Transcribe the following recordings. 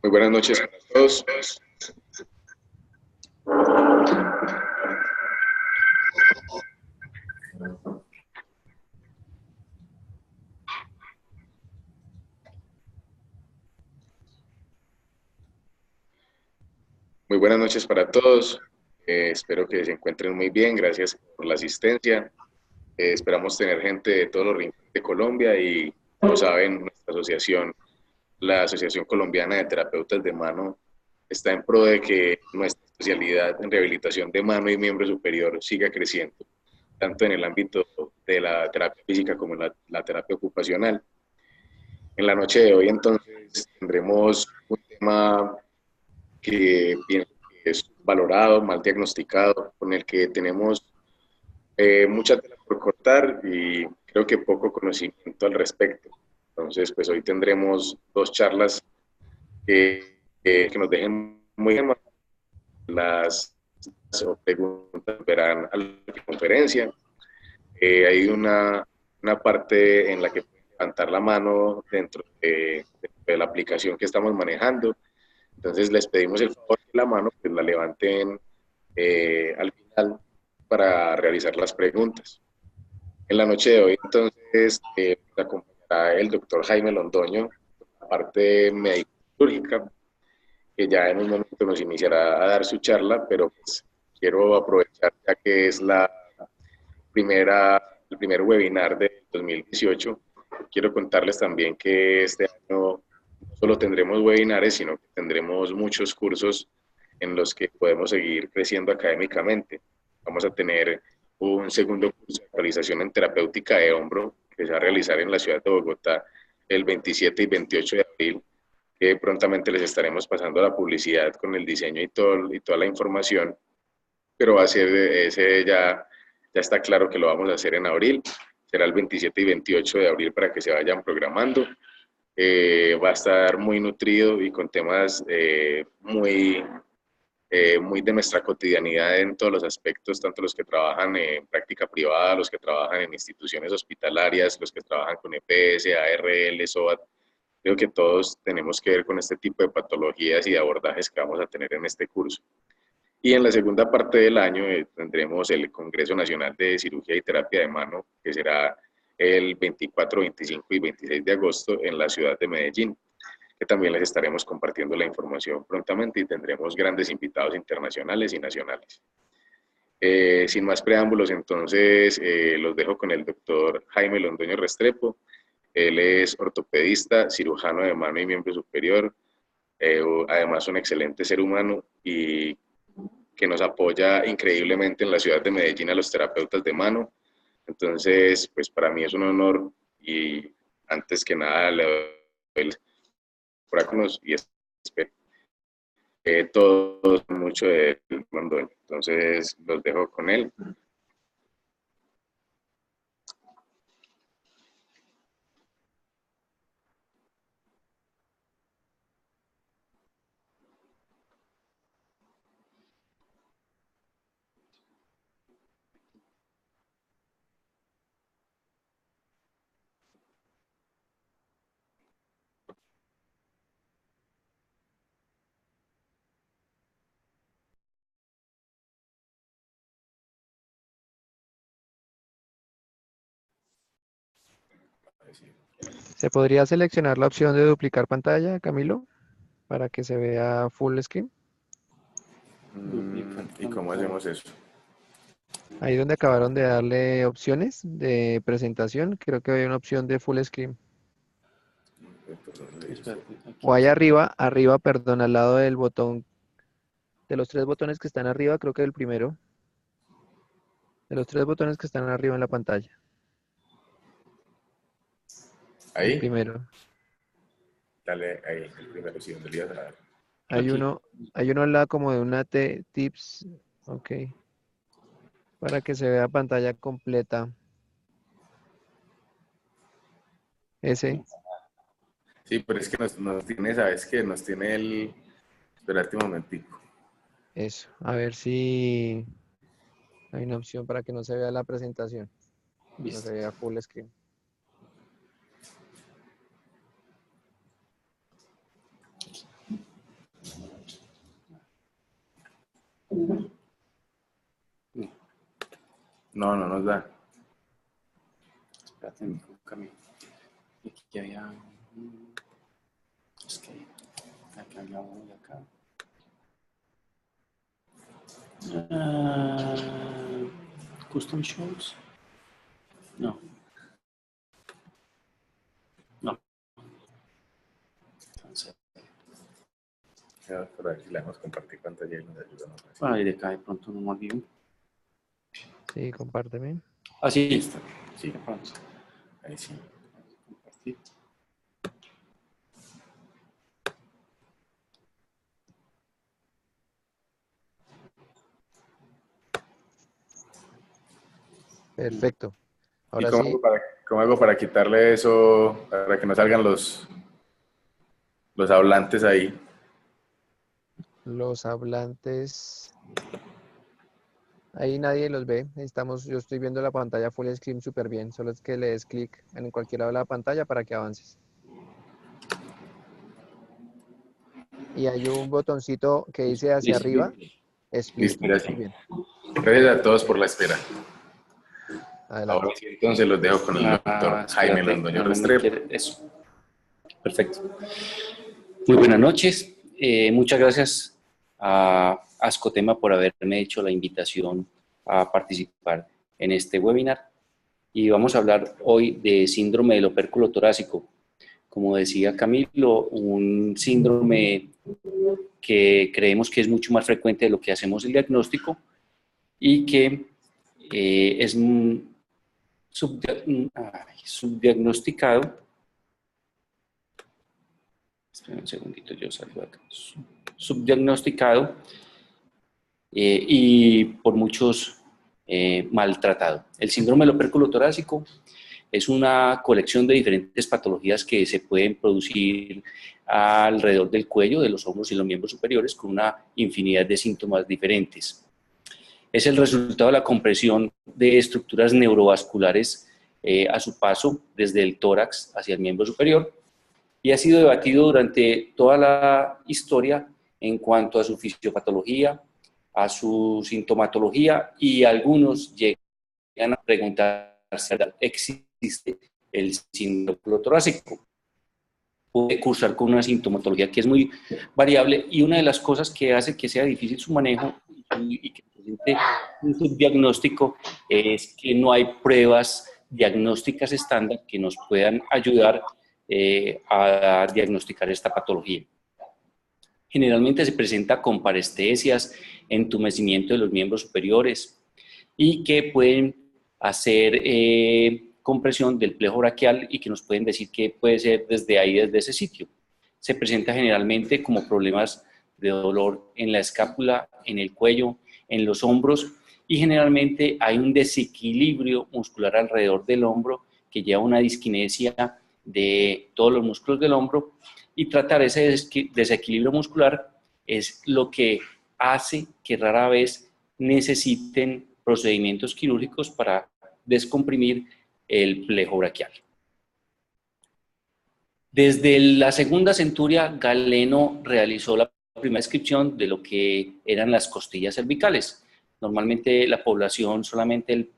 Muy buenas noches a todos. Muy buenas noches para todos. Espero que se encuentren muy bien. Gracias por la asistencia. Esperamos tener gente de todos los rincones de Colombia y, como saben, nuestra asociación, la Asociación Colombiana de Terapeutas de Mano, está en pro de que nuestra especialidad en rehabilitación de mano y miembro superior siga creciendo, tanto en el ámbito de la terapia física como en la terapia ocupacional. En la noche de hoy, entonces, tendremos un tema que pienso que es valorado, mal diagnosticado, con el que tenemos mucha tela por cortar y creo que poco conocimiento al respecto. Entonces, pues hoy tendremos dos charlas que nos dejen muy bien. Las preguntas verán a la conferencia. Hay una parte en la que pueden levantar la mano dentro de la aplicación que estamos manejando. Entonces les pedimos el favor que la mano pues la levanten al final para realizar las preguntas. En la noche de hoy entonces nos acompañará el doctor Jaime Londoño, la parte médico-quirúrgica, que ya en un momento nos iniciará a dar su charla, pero pues quiero aprovechar ya que es el primer webinar del 2018. Quiero contarles también que este año no solo tendremos webinares, sino que tendremos muchos cursos en los que podemos seguir creciendo académicamente. Vamos a tener un segundo curso de actualización en terapéutica de hombro que se va a realizar en la ciudad de Bogotá el 27 y 28 de abril, que prontamente les estaremos pasando la publicidad con el diseño y toda la información, pero va a ser ese ya está claro que lo vamos a hacer en abril, será el 27 y 28 de abril para que se vayan programando. Va a estar muy nutrido y con temas muy de nuestra cotidianidad en todos los aspectos, tanto los que trabajan en práctica privada, los que trabajan en instituciones hospitalarias, los que trabajan con EPS, ARL, SOAT. Creo que todos tenemos que ver con este tipo de patologías y de abordajes que vamos a tener en este curso. Y en la segunda parte del año tendremos el Congreso Nacional de Cirugía y Terapia de Mano, que será el 24, 25 y 26 de agosto en la ciudad de Medellín, que también les estaremos compartiendo la información prontamente y tendremos grandes invitados internacionales y nacionales. Sin más preámbulos, entonces los dejo con el doctor Jaime Londoño Restrepo. Él es ortopedista, cirujano de mano y miembro superior, además un excelente ser humano y que nos apoya increíblemente en la ciudad de Medellín a los terapeutas de mano. Entonces, pues para mí es un honor y antes que nada le doy por acá y espero todos mucho de Londoño. Entonces, los dejo con él. ¿Se podría seleccionar la opción de duplicar pantalla, Camilo, para que se vea full screen? ¿Y cómo hacemos eso? Ahí donde acabaron de darle opciones de presentación, creo que hay una opción de full screen. O ahí arriba, perdón, al lado del botón, de los tres botones que están arriba, creo que el primero, de los tres botones que están arriba en la pantalla, el Ahí, primero. dale ahí, el primero, sí, donde le ibas a dar. Hay Aquí. uno, hay uno al lado como de una T tips, ok, para que se vea pantalla completa. Ese, Sí, pero es que nos tiene, ¿sabes qué? Nos tiene el... Esperarte un momentico. eso. A ver si hay una opción para que no se vea la presentación, no se Listo. vea full screen. No, no nos da. Espérate, Camilo. Aquí había... Es que acá había uno y acá. Custom shows. No. No. Entonces, Por aquí le damos compartir pantalla y nos ayudan. ahí de acá de pronto no me olvido. Sí, compárteme. Ah, sí. Ahí está. Sí, De pronto. ahí sí. Compartir. Perfecto. ¿Y Ahora cómo sí, cómo hago para quitarle eso, para que no salgan los hablantes ahí? los hablantes, ahí nadie los ve. Yo estoy viendo la pantalla full screen súper bien. Solo es que le des clic en cualquier lado de la pantalla para que avances. Y hay un botoncito que dice hacia Listo. arriba, split. Listo, mira, Muy sí. bien. Gracias a todos por la espera. Ahora Adelante. sí, entonces los dejo con el doctor Jaime Espérate, Londoño no me Restrepo. quiere eso. Perfecto. Muy buenas noches. Muchas gracias a Ascotema por haberme hecho la invitación a participar en este webinar. Y vamos a hablar hoy de síndrome del opérculo torácico. Como decía Camilo, un síndrome que creemos que es mucho más frecuente de lo que hacemos el diagnóstico y que es subdiagnosticado. Espera un segundito, yo salgo acá. Subdiagnosticado y por muchos maltratado. El síndrome del opérculo torácico es una colección de diferentes patologías que se pueden producir alrededor del cuello, de los hombros y los miembros superiores con una infinidad de síntomas diferentes. Es el resultado de la compresión de estructuras neurovasculares a su paso desde el tórax hacia el miembro superior y ha sido debatido durante toda la historia en cuanto a su fisiopatología, a su sintomatología y algunos llegan a preguntarse, ¿existe el síndrome torácico? Puede cursar con una sintomatología que es muy variable y una de las cosas que hace que sea difícil su manejo y que presente un subdiagnóstico es que no hay pruebas diagnósticas estándar que nos puedan ayudar a diagnosticar esta patología. Generalmente se presenta con parestesias, entumecimiento de los miembros superiores y que pueden hacer compresión del plejo braquial y que nos pueden decir que puede ser desde ahí, desde ese sitio. Se presenta generalmente como problemas de dolor en la escápula, en el cuello, en los hombros y generalmente hay un desequilibrio muscular alrededor del hombro que lleva a una disquinesia de todos los músculos del hombro y tratar ese desequilibrio muscular es lo que hace que rara vez necesiten procedimientos quirúrgicos para descomprimir el plejo braquial. Desde la segunda centuria, Galeno realizó la primera descripción de lo que eran las costillas cervicales. Normalmente la población solamente el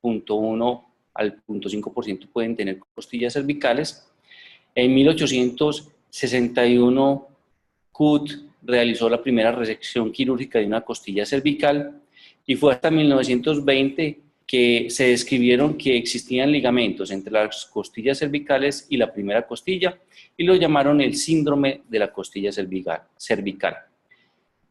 0.1 al 0.5% pueden tener costillas cervicales. En 1861, Coot realizó la primera resección quirúrgica de una costilla cervical y fue hasta 1920 que se describieron que existían ligamentos entre las costillas cervicales y la primera costilla y lo llamaron el síndrome de la costilla cervical.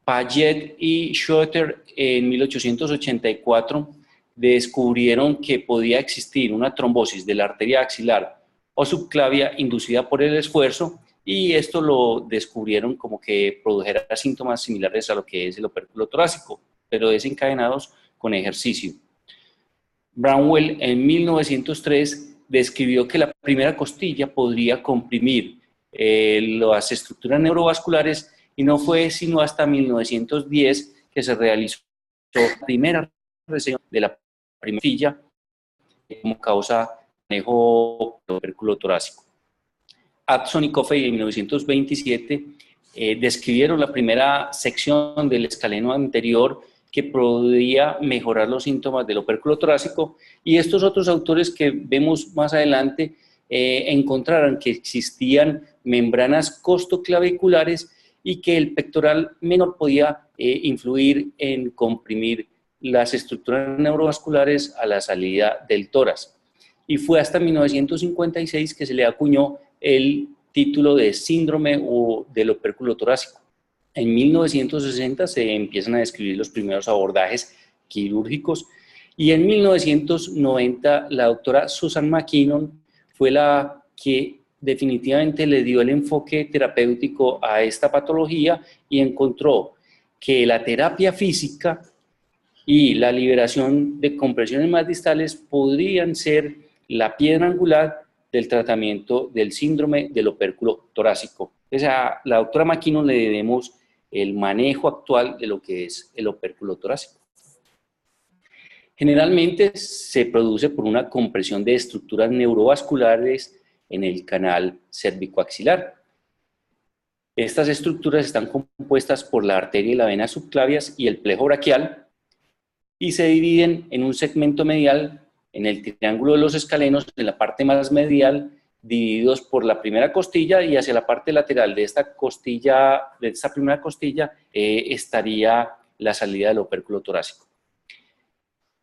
Paget y Schotter en 1884 descubrieron que podía existir una trombosis de la arteria axilar o subclavia inducida por el esfuerzo y esto lo descubrieron como que produjera síntomas similares a lo que es el opérculo torácico, pero desencadenados con ejercicio. Brownell en 1903 describió que la primera costilla podría comprimir las estructuras neurovasculares y no fue sino hasta 1910 que se realizó la primera reseña de la primera costilla como causa de manejo del opérculo torácico. Adson y Coffey en 1927 describieron la primera sección del escaleno anterior que podía mejorar los síntomas del opérculo torácico, y estos otros autores que vemos más adelante encontraron que existían membranas costoclaviculares y que el pectoral menor podía influir en comprimir las estructuras neurovasculares a la salida del tórax. Y fue hasta 1956 que se le acuñó el título de síndrome del opérculo torácico. En 1960 se empiezan a describir los primeros abordajes quirúrgicos y en 1990 la doctora Susan McKinnon fue la que definitivamente le dio el enfoque terapéutico a esta patología y encontró que la terapia física y la liberación de compresiones más distales podrían ser la piedra angular del tratamiento del síndrome del opérculo torácico. O sea, a la doctora McKinnon le debemos el manejo actual de lo que es el opérculo torácico. Generalmente se produce por una compresión de estructuras neurovasculares en el canal cérvico-axilar. Estas estructuras están compuestas por la arteria y la vena subclavias y el plejo braquial y se dividen en un segmento medial en el triángulo de los escalenos, en la parte más medial, divididos por la primera costilla, y hacia la parte lateral de esta costilla, de esta primera costilla, estaría la salida del opérculo torácico.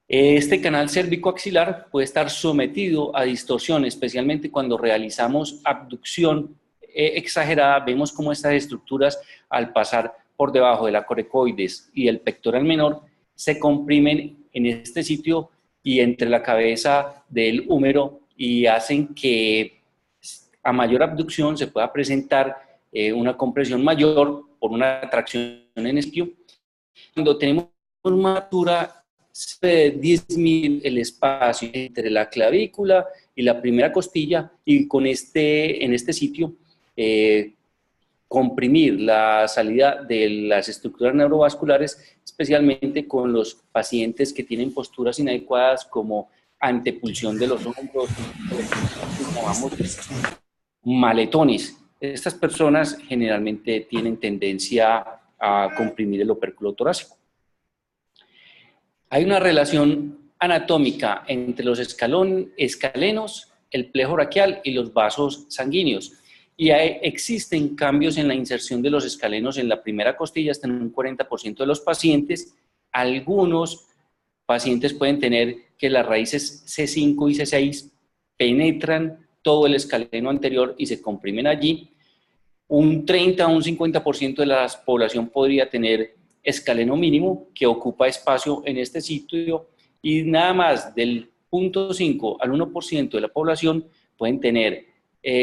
Este canal cérvico-axilar puede estar sometido a distorsión, especialmente cuando realizamos abducción exagerada. Vemos cómo estas estructuras, al pasar por debajo de la coracoides y el pectoral menor, se comprimen en este sitio y entre la cabeza del húmero y hacen que a mayor abducción se pueda presentar una compresión mayor por una tracción en espio. Cuando tenemos una altura de 10.000 el espacio entre la clavícula y la primera costilla, y con en este sitio comprimir la salida de las estructuras neurovasculares, especialmente con los pacientes que tienen posturas inadecuadas como antepulsión de los hombros, llamamos maletones. Estas personas generalmente tienen tendencia a comprimir el opérculo torácico. Hay una relación anatómica entre los escalenos, el plejo braquial y los vasos sanguíneos. Y existen cambios en la inserción de los escalenos en la primera costilla hasta en un 40% de los pacientes. Algunos pacientes pueden tener que las raíces C5 y C6 penetran todo el escaleno anterior y se comprimen allí. Un 30 o un 50% de la población podría tener escaleno mínimo, que ocupa espacio en este sitio, y nada más del 0.5 al 1% de la población pueden tener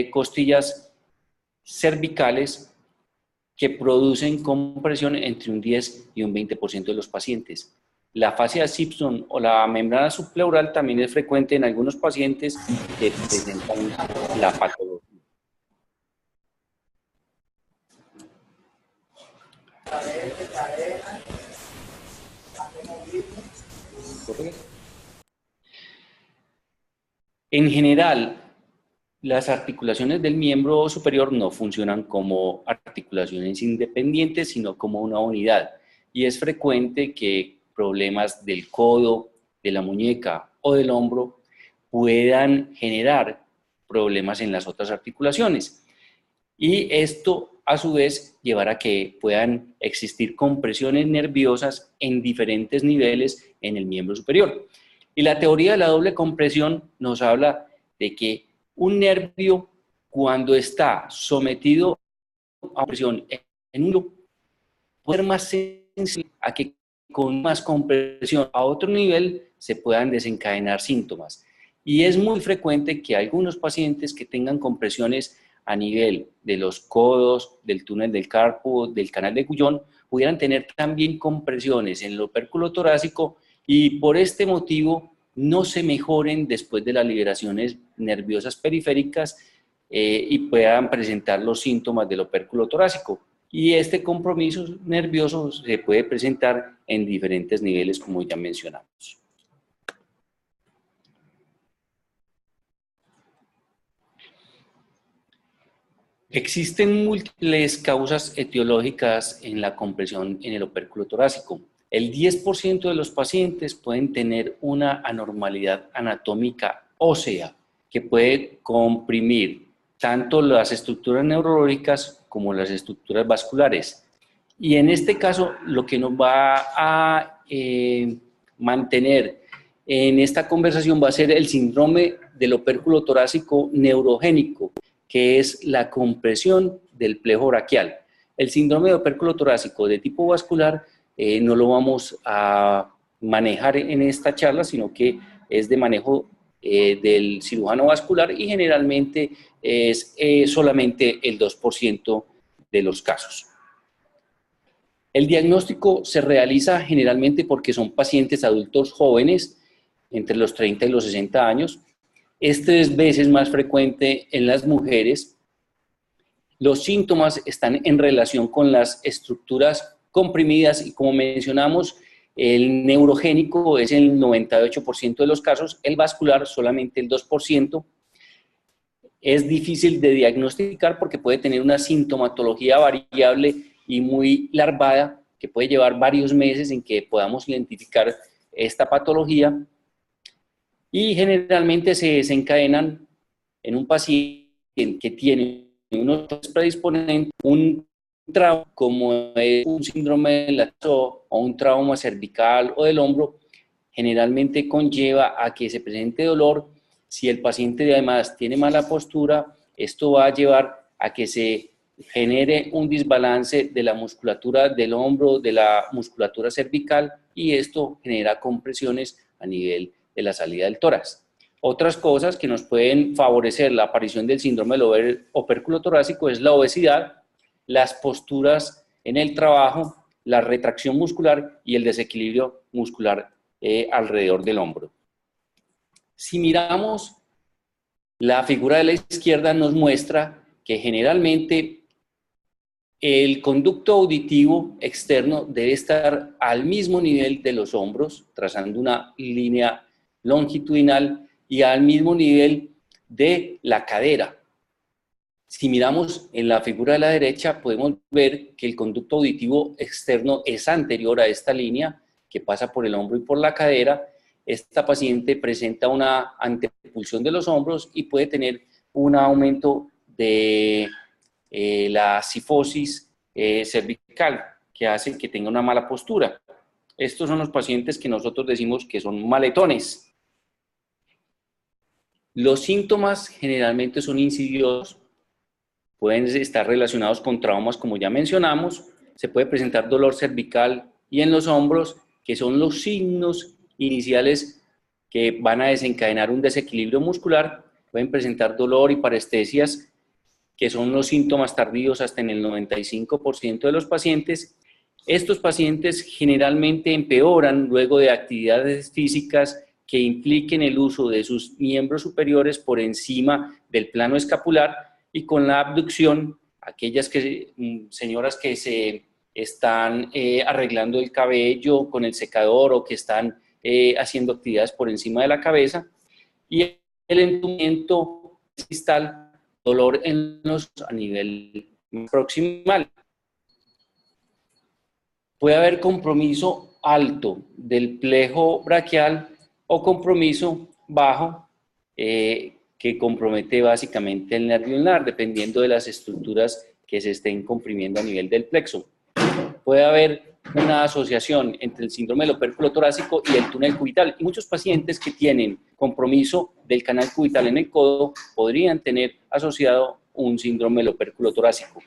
costillas cervicales que producen compresión entre un 10 y un 20% de los pacientes. La fascia Simpson o la membrana subpleural también es frecuente en algunos pacientes que presentan la patología. En general, las articulaciones del miembro superior no funcionan como articulaciones independientes, sino como una unidad. Y es frecuente que problemas del codo, de la muñeca o del hombro puedan generar problemas en las otras articulaciones. Y esto, a su vez, llevará a que puedan existir compresiones nerviosas en diferentes niveles en el miembro superior. Y la teoría de la doble compresión nos habla de que un nervio, cuando está sometido a presión en un lugar, puede ser más sensible a que con más compresión a otro nivel se puedan desencadenar síntomas. Y es muy frecuente que algunos pacientes que tengan compresiones a nivel de los codos, del túnel del carpo, del canal de Guyon, pudieran tener también compresiones en el opérculo torácico y por este motivo no se mejoren después de las liberaciones nerviosas periféricas y puedan presentar los síntomas del opérculo torácico. Y este compromiso nervioso se puede presentar en diferentes niveles, como ya mencionamos. Existen múltiples causas etiológicas en la compresión en el opérculo torácico. El 10% de los pacientes pueden tener una anormalidad anatómica ósea que puede comprimir tanto las estructuras neurológicas como las estructuras vasculares. Y en este caso, lo que nos va a mantener en esta conversación va a ser el síndrome del opérculo torácico neurogénico, que es la compresión del plejo braquial. El síndrome de opérculo torácico de tipo vascular no lo vamos a manejar en esta charla, sino que es de manejo del cirujano vascular y generalmente es solamente el 2% de los casos. El diagnóstico se realiza generalmente porque son pacientes adultos jóvenes, entre los 30 y los 60 años. Este es veces más frecuente en las mujeres. Los síntomas están en relación con las estructuras comprimidas y, como mencionamos, el neurogénico es el 98% de los casos, el vascular solamente el 2%. Es difícil de diagnosticar porque puede tener una sintomatología variable y muy larvada, que puede llevar varios meses en que podamos identificar esta patología, y generalmente se desencadenan en un paciente que tiene unos predisponentes, un trauma como es un síndrome del laxo o un trauma cervical o del hombro, generalmente conlleva a que se presente dolor. Si el paciente además tiene mala postura, esto va a llevar a que se genere un desbalance de la musculatura del hombro, de la musculatura cervical, y esto genera compresiones a nivel de la salida del tórax. Otras cosas que nos pueden favorecer la aparición del síndrome del opérculo torácico es la obesidad, las posturas en el trabajo, la retracción muscular y el desequilibrio muscular alrededor del hombro. Si miramos la figura de la izquierda, nos muestra que generalmente el conducto auditivo externo debe estar al mismo nivel de los hombros, trazando una línea longitudinal, y al mismo nivel de la cadera. Si miramos en la figura de la derecha, podemos ver que el conducto auditivo externo es anterior a esta línea que pasa por el hombro y por la cadera. Esta paciente presenta una antepulsión de los hombros y puede tener un aumento de la cifosis cervical, que hace que tenga una mala postura. Estos son los pacientes que nosotros decimos que son maletones. Los síntomas generalmente son insidiosos, pueden estar relacionados con traumas, como ya mencionamos. Se puede presentar dolor cervical y en los hombros, que son los signos iniciales que van a desencadenar un desequilibrio muscular. Pueden presentar dolor y parestesias, que son los síntomas tardíos hasta en el 95% de los pacientes. Estos pacientes generalmente empeoran luego de actividades físicas que impliquen el uso de sus miembros superiores por encima del plano escapular, y con la abducción, aquellas señoras que se están arreglando el cabello con el secador o que están haciendo actividades por encima de la cabeza, y el entumimiento distal, dolor a nivel proximal. Puede haber compromiso alto del plejo braquial o compromiso bajo que compromete básicamente el nervio ulnar, dependiendo de las estructuras que se estén comprimiendo a nivel del plexo. Puede haber una asociación entre el síndrome del opérculo torácico y el túnel cubital, y muchos pacientes que tienen compromiso del canal cubital en el codo podrían tener asociado un síndrome del opérculo torácico.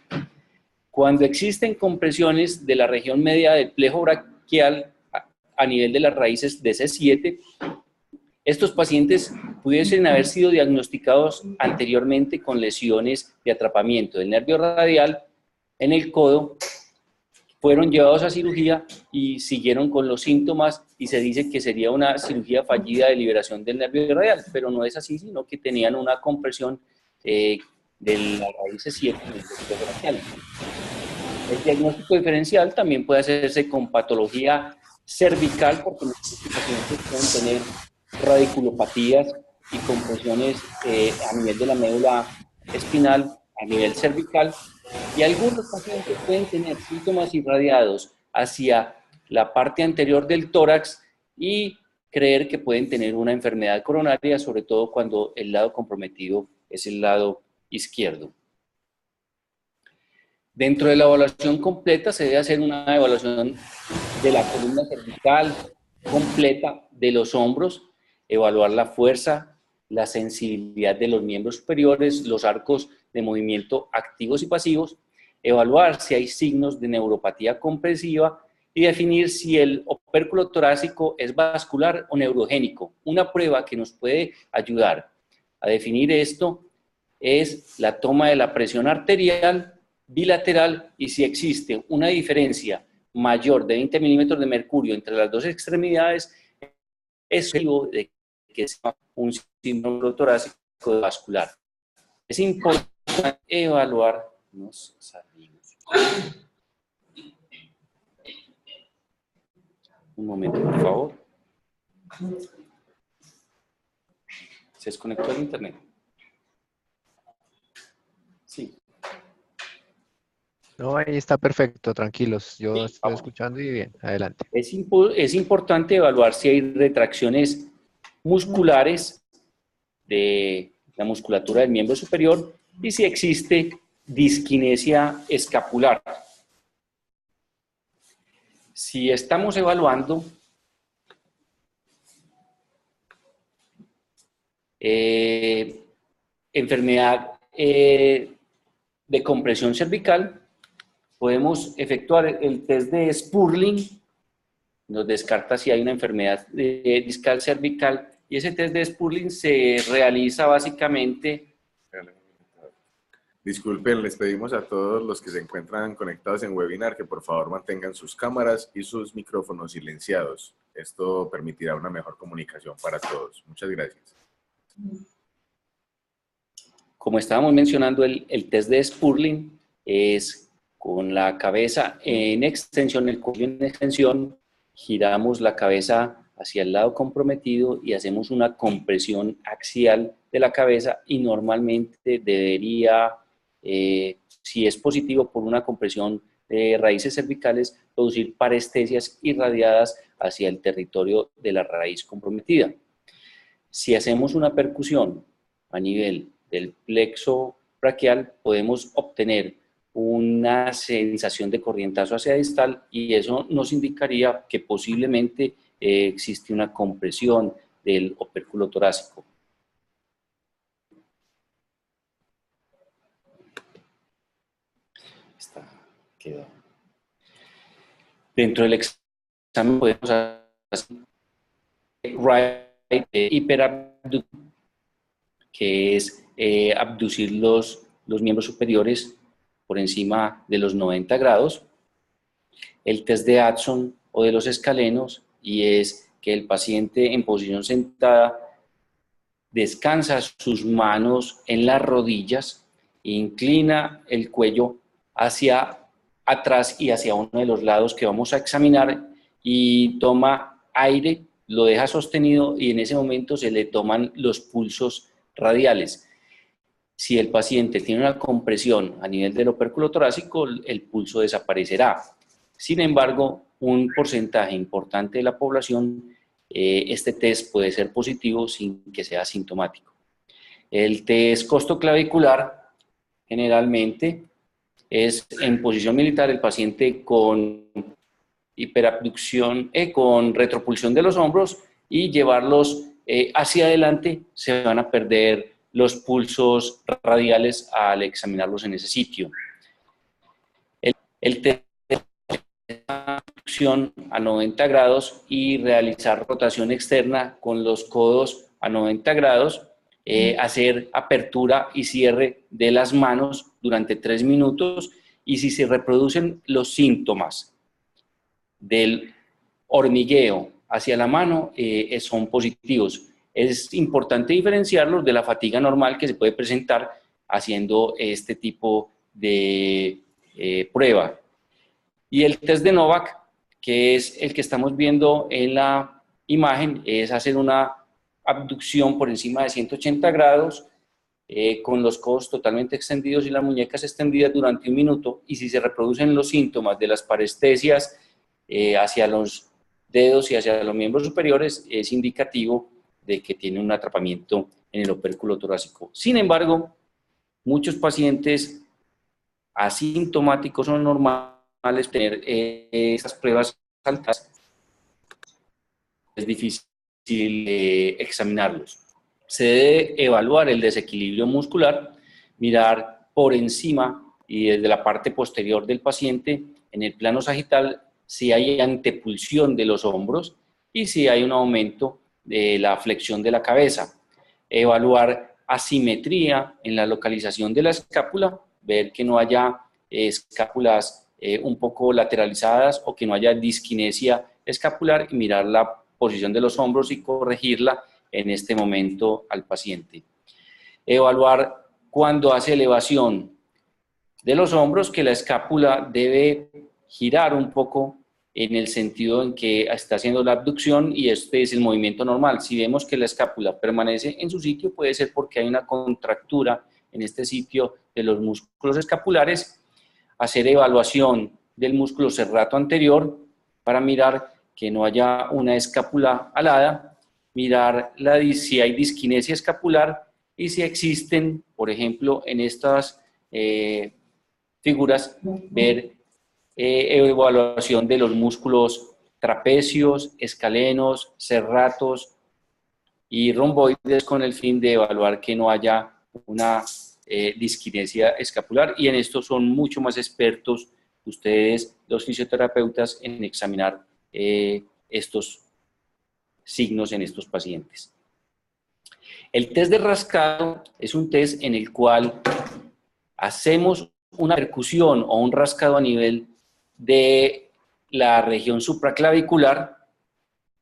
Cuando existen compresiones de la región media del plejo braquial a nivel de las raíces de C7, estos pacientes pudiesen haber sido diagnosticados anteriormente con lesiones de atrapamiento del nervio radial en el codo, fueron llevados a cirugía y siguieron con los síntomas, y se dice que sería una cirugía fallida de liberación del nervio radial, pero no es así, sino que tenían una compresión de la raíz C7 en el nervio braquial. El diagnóstico diferencial también puede hacerse con patología cervical, porque muchos pacientes pueden tener radiculopatías y compresiones a nivel de la médula espinal, a nivel cervical, y algunos pacientes pueden tener síntomas irradiados hacia la parte anterior del tórax y creer que pueden tener una enfermedad coronaria, sobre todo cuando el lado comprometido es el lado izquierdo. Dentro de la evaluación completa se debe hacer una evaluación de la columna cervical completa, de los hombros, evaluar la fuerza, la sensibilidad de los miembros superiores, los arcos de movimiento activos y pasivos, evaluar si hay signos de neuropatía compresiva y definir si el opérculo torácico es vascular o neurogénico. Una prueba que nos puede ayudar a definir esto es la toma de la presión arterial bilateral y si existe una diferencia mayor de 20 milímetros de mercurio entre las dos extremidades, es seguro de que sea un síndrome torácico vascular. Es importante evaluar. Nos salimos. Un momento, por favor. ¿Se desconectó el internet? Sí. No, ahí está perfecto, tranquilos. Yo Sí, estoy vamos. escuchando y bien, adelante. Es importante evaluar si hay retracciones musculares de la musculatura del miembro superior y si existe disquinesia escapular. Si estamos evaluando enfermedad de compresión cervical, podemos efectuar el test de Spurling, nos descarta si hay una enfermedad discal cervical, y ese test de Spurling se realiza básicamente. Disculpen, les pedimos a todos los que se encuentran conectados en webinar que por favor mantengan sus cámaras y sus micrófonos silenciados. Esto permitirá una mejor comunicación para todos. Muchas gracias. Como estábamos mencionando, el test de Spurling es con la cabeza en extensión, el cuello en extensión, giramos la cabeza hacia el lado comprometido y hacemos una compresión axial de la cabeza y normalmente debería, si es positivo por una compresión de raíces cervicales, producir parestesias irradiadas hacia el territorio de la raíz comprometida. Si hacemos una percusión a nivel del plexo braquial, podemos obtener una sensación de corrientazo hacia distal y eso nos indicaría que posiblemente existe una compresión del opérculo torácico. Quedó. Dentro del examen podemos hacer hiperabducción, que es abducir los miembros superiores por encima de los 90 grados, el test de Addison o de los escalenos, y es que el paciente en posición sentada descansa sus manos en las rodillas, inclina el cuello hacia atrás y hacia uno de los lados que vamos a examinar y toma aire, lo deja sostenido y en ese momento se le toman los pulsos radiales. Si el paciente tiene una compresión a nivel del opérculo torácico, el pulso desaparecerá. Sin embargo, un porcentaje importante de la población, este test puede ser positivo sin que sea sintomático. El test costoclavicular generalmente es en posición militar el paciente con hiperabducción, con retropulsión de los hombros y llevarlos hacia adelante, se van a perder los pulsos radiales al examinarlos en ese sitio. El test de abducción a 90 grados y realizar rotación externa con los codos a 90 grados, hacer apertura y cierre de las manos durante 3 minutos y si se reproducen los síntomas del hormigueo hacia la mano son positivos. Es importante diferenciarlos de la fatiga normal que se puede presentar haciendo este tipo de prueba. Y el test de Novak, que es el que estamos viendo en la imagen, es hacer una abducción por encima de 180 grados con los codos totalmente extendidos y las muñecas extendidas durante 1 minuto y si se reproducen los síntomas de las parestesias hacia los dedos y hacia los miembros superiores, es indicativo de que tiene un atrapamiento en el opérculo torácico. Sin embargo, muchos pacientes asintomáticos son normales tener esas pruebas altas. Es difícil examinarlos. Se debe evaluar el desequilibrio muscular, mirar por encima y desde la parte posterior del paciente en el plano sagital si hay antepulsión de los hombros y si hay un aumento de la flexión de la cabeza. Evaluar asimetría en la localización de la escápula, ver que no haya escápulas un poco lateralizadas o que no haya disquinesia escapular y mirar la posición de los hombros y corregirla en este momento al paciente. Evaluar cuando hace elevación de los hombros, que la escápula debe girar un poco en el sentido en que está haciendo la abducción y este es el movimiento normal. Si vemos que la escápula permanece en su sitio, puede ser porque hay una contractura en este sitio de los músculos escapulares. Hacer evaluación del músculo serrato anterior para mirar que no haya una escápula alada, mirar si hay disquinesia escapular y si existen, por ejemplo, en estas figuras, ver evaluación de los músculos trapecios, escalenos, serratos y romboides con el fin de evaluar que no haya una disquinesia escapular, y en esto son mucho más expertos ustedes, los fisioterapeutas, en examinar estos signos en estos pacientes. El test de rascado es un test en el cual hacemos una percusión o un rascado a nivel de la región supraclavicular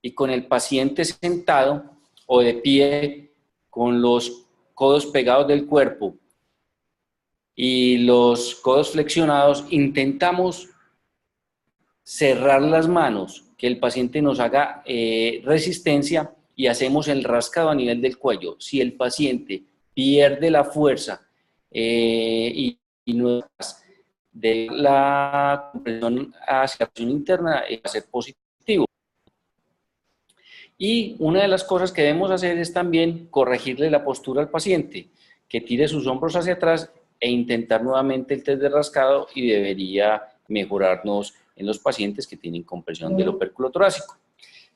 y con el paciente sentado o de pie con los codos pegados del cuerpo y los codos flexionados, intentamos cerrar las manos, que el paciente nos haga resistencia y hacemos el rascado a nivel del cuello. Si el paciente pierde la fuerza y no de la compresión hacia la presión interna, va a ser positivo. Y una de las cosas que debemos hacer es también corregirle la postura al paciente, que tire sus hombros hacia atrás e intentar nuevamente el test de rascado, y debería mejorarnos en los pacientes que tienen compresión del opérculo torácico.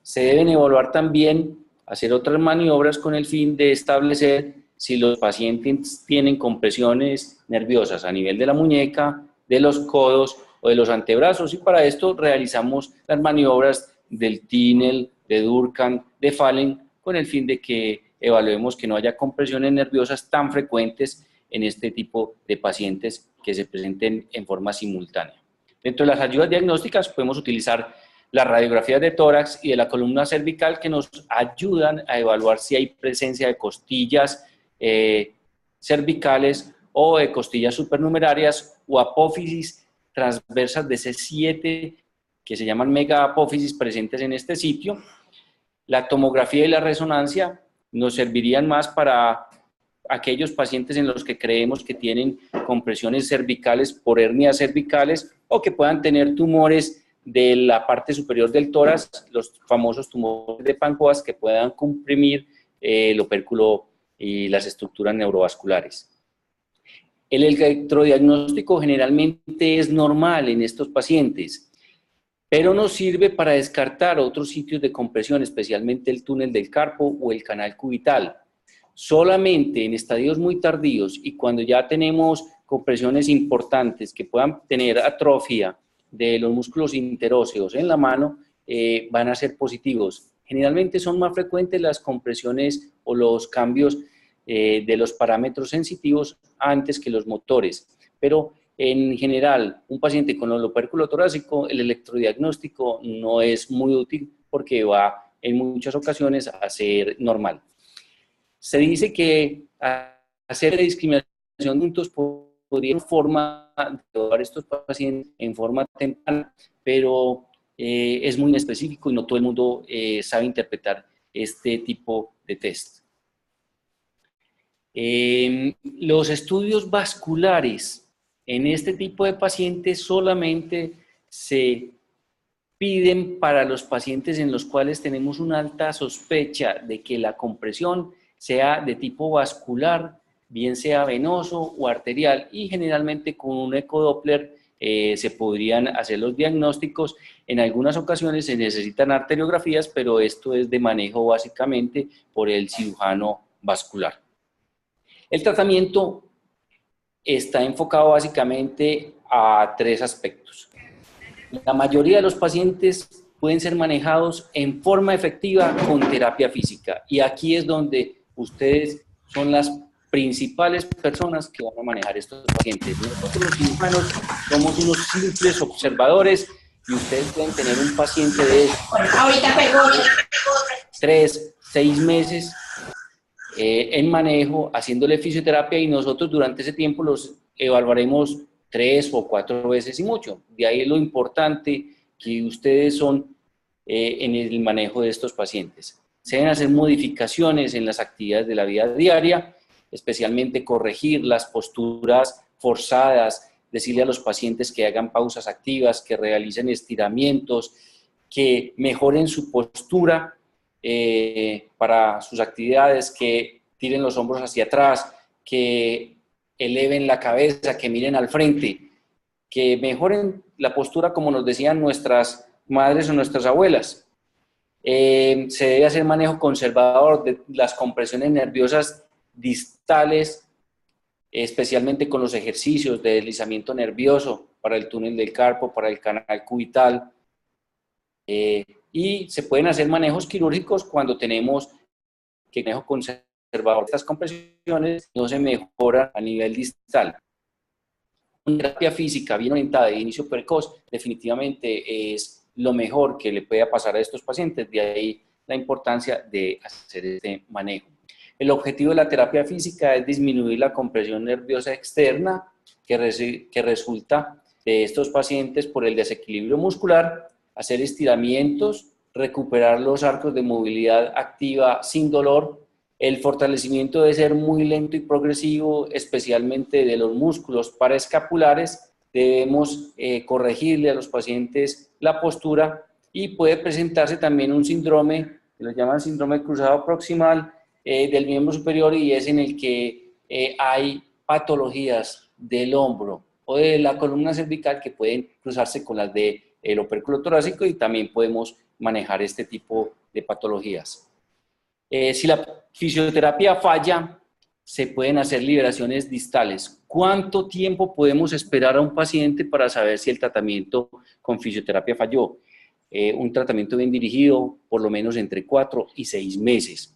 Se deben evaluar también, hacer otras maniobras con el fin de establecer si los pacientes tienen compresiones nerviosas a nivel de la muñeca, de los codos o de los antebrazos, y para esto realizamos las maniobras del Tinel, de Durkheim, de Fallen, con el fin de que evaluemos que no haya compresiones nerviosas tan frecuentes en este tipo de pacientes que se presenten en forma simultánea. Dentro de las ayudas diagnósticas podemos utilizar las radiografías de tórax y de la columna cervical, que nos ayudan a evaluar si hay presencia de costillas cervicales o de costillas supernumerarias o apófisis transversas de C7, que se llaman megaapófisis, presentes en este sitio. La tomografía y la resonancia nos servirían más para aquellos pacientes en los que creemos que tienen compresiones cervicales por hernias cervicales o que puedan tener tumores de la parte superior del tórax, los famosos tumores de Pancoast, que puedan comprimir el opérculo y las estructuras neurovasculares. El electrodiagnóstico generalmente es normal en estos pacientes, pero nos sirve para descartar otros sitios de compresión, especialmente el túnel del carpo o el canal cubital. Solamente en estadios muy tardíos y cuando ya tenemos compresiones importantes que puedan tener atrofia de los músculos interóseos en la mano, van a ser positivos. Generalmente son más frecuentes las compresiones o los cambios de los parámetros sensitivos antes que los motores, pero en general, un paciente con el opérculo torácico, el electrodiagnóstico no es muy útil porque va en muchas ocasiones a ser normal. Se dice que hacer discriminación de puntos podría ser forma de evaluar estos pacientes en forma temprana, pero es muy inespecífico y no todo el mundo sabe interpretar este tipo de test. Los estudios vasculares en este tipo de pacientes solamente se piden para los pacientes en los cuales tenemos una alta sospecha de que la compresión sea de tipo vascular, bien sea venoso o arterial, y generalmente con un ecodoppler se podrían hacer los diagnósticos. En algunas ocasiones se necesitan arteriografías, pero esto es de manejo básicamente por el cirujano vascular. El tratamiento está enfocado básicamente a 3 aspectos. La mayoría de los pacientes pueden ser manejados en forma efectiva con terapia física, y aquí es donde ustedes son las principales personas que van a manejar estos pacientes. Nosotros los cirujanos somos unos simples observadores, y ustedes pueden tener un paciente de 3, 6 meses en manejo, haciéndole fisioterapia, y nosotros durante ese tiempo los evaluaremos 3 o 4 veces y mucho. De ahí lo importante que ustedes son en el manejo de estos pacientes. Se deben hacer modificaciones en las actividades de la vida diaria, especialmente corregir las posturas forzadas, decirle a los pacientes que hagan pausas activas, que realicen estiramientos, que mejoren su postura para sus actividades, que tiren los hombros hacia atrás, que eleven la cabeza, que miren al frente, que mejoren la postura como nos decían nuestras madres o nuestras abuelas. Se debe hacer manejo conservador de las compresiones nerviosas distales, especialmente con los ejercicios de deslizamiento nervioso para el túnel del carpo, para el canal cubital. Y se pueden hacer manejos quirúrgicos cuando tenemos que manejo conservador de estas compresiones no se mejora a nivel distal. Una terapia física bien orientada de inicio precoz definitivamente es lo mejor que le pueda pasar a estos pacientes, de ahí la importancia de hacer este manejo. El objetivo de la terapia física es disminuir la compresión nerviosa externa que resulta de estos pacientes por el desequilibrio muscular, hacer estiramientos, recuperar los arcos de movilidad activa sin dolor. El fortalecimiento debe ser muy lento y progresivo, especialmente de los músculos paraescapulares. Debemos corregirle a los pacientes la postura, y puede presentarse también un síndrome, que lo llaman síndrome cruzado proximal del miembro superior, y es en el que hay patologías del hombro o de la columna cervical que pueden cruzarse con las del opérculo torácico, y también podemos manejar este tipo de patologías. Si la fisioterapia falla, se pueden hacer liberaciones distales. ¿Cuánto tiempo podemos esperar a un paciente para saber si el tratamiento con fisioterapia falló? Un tratamiento bien dirigido, por lo menos entre 4 y 6 meses.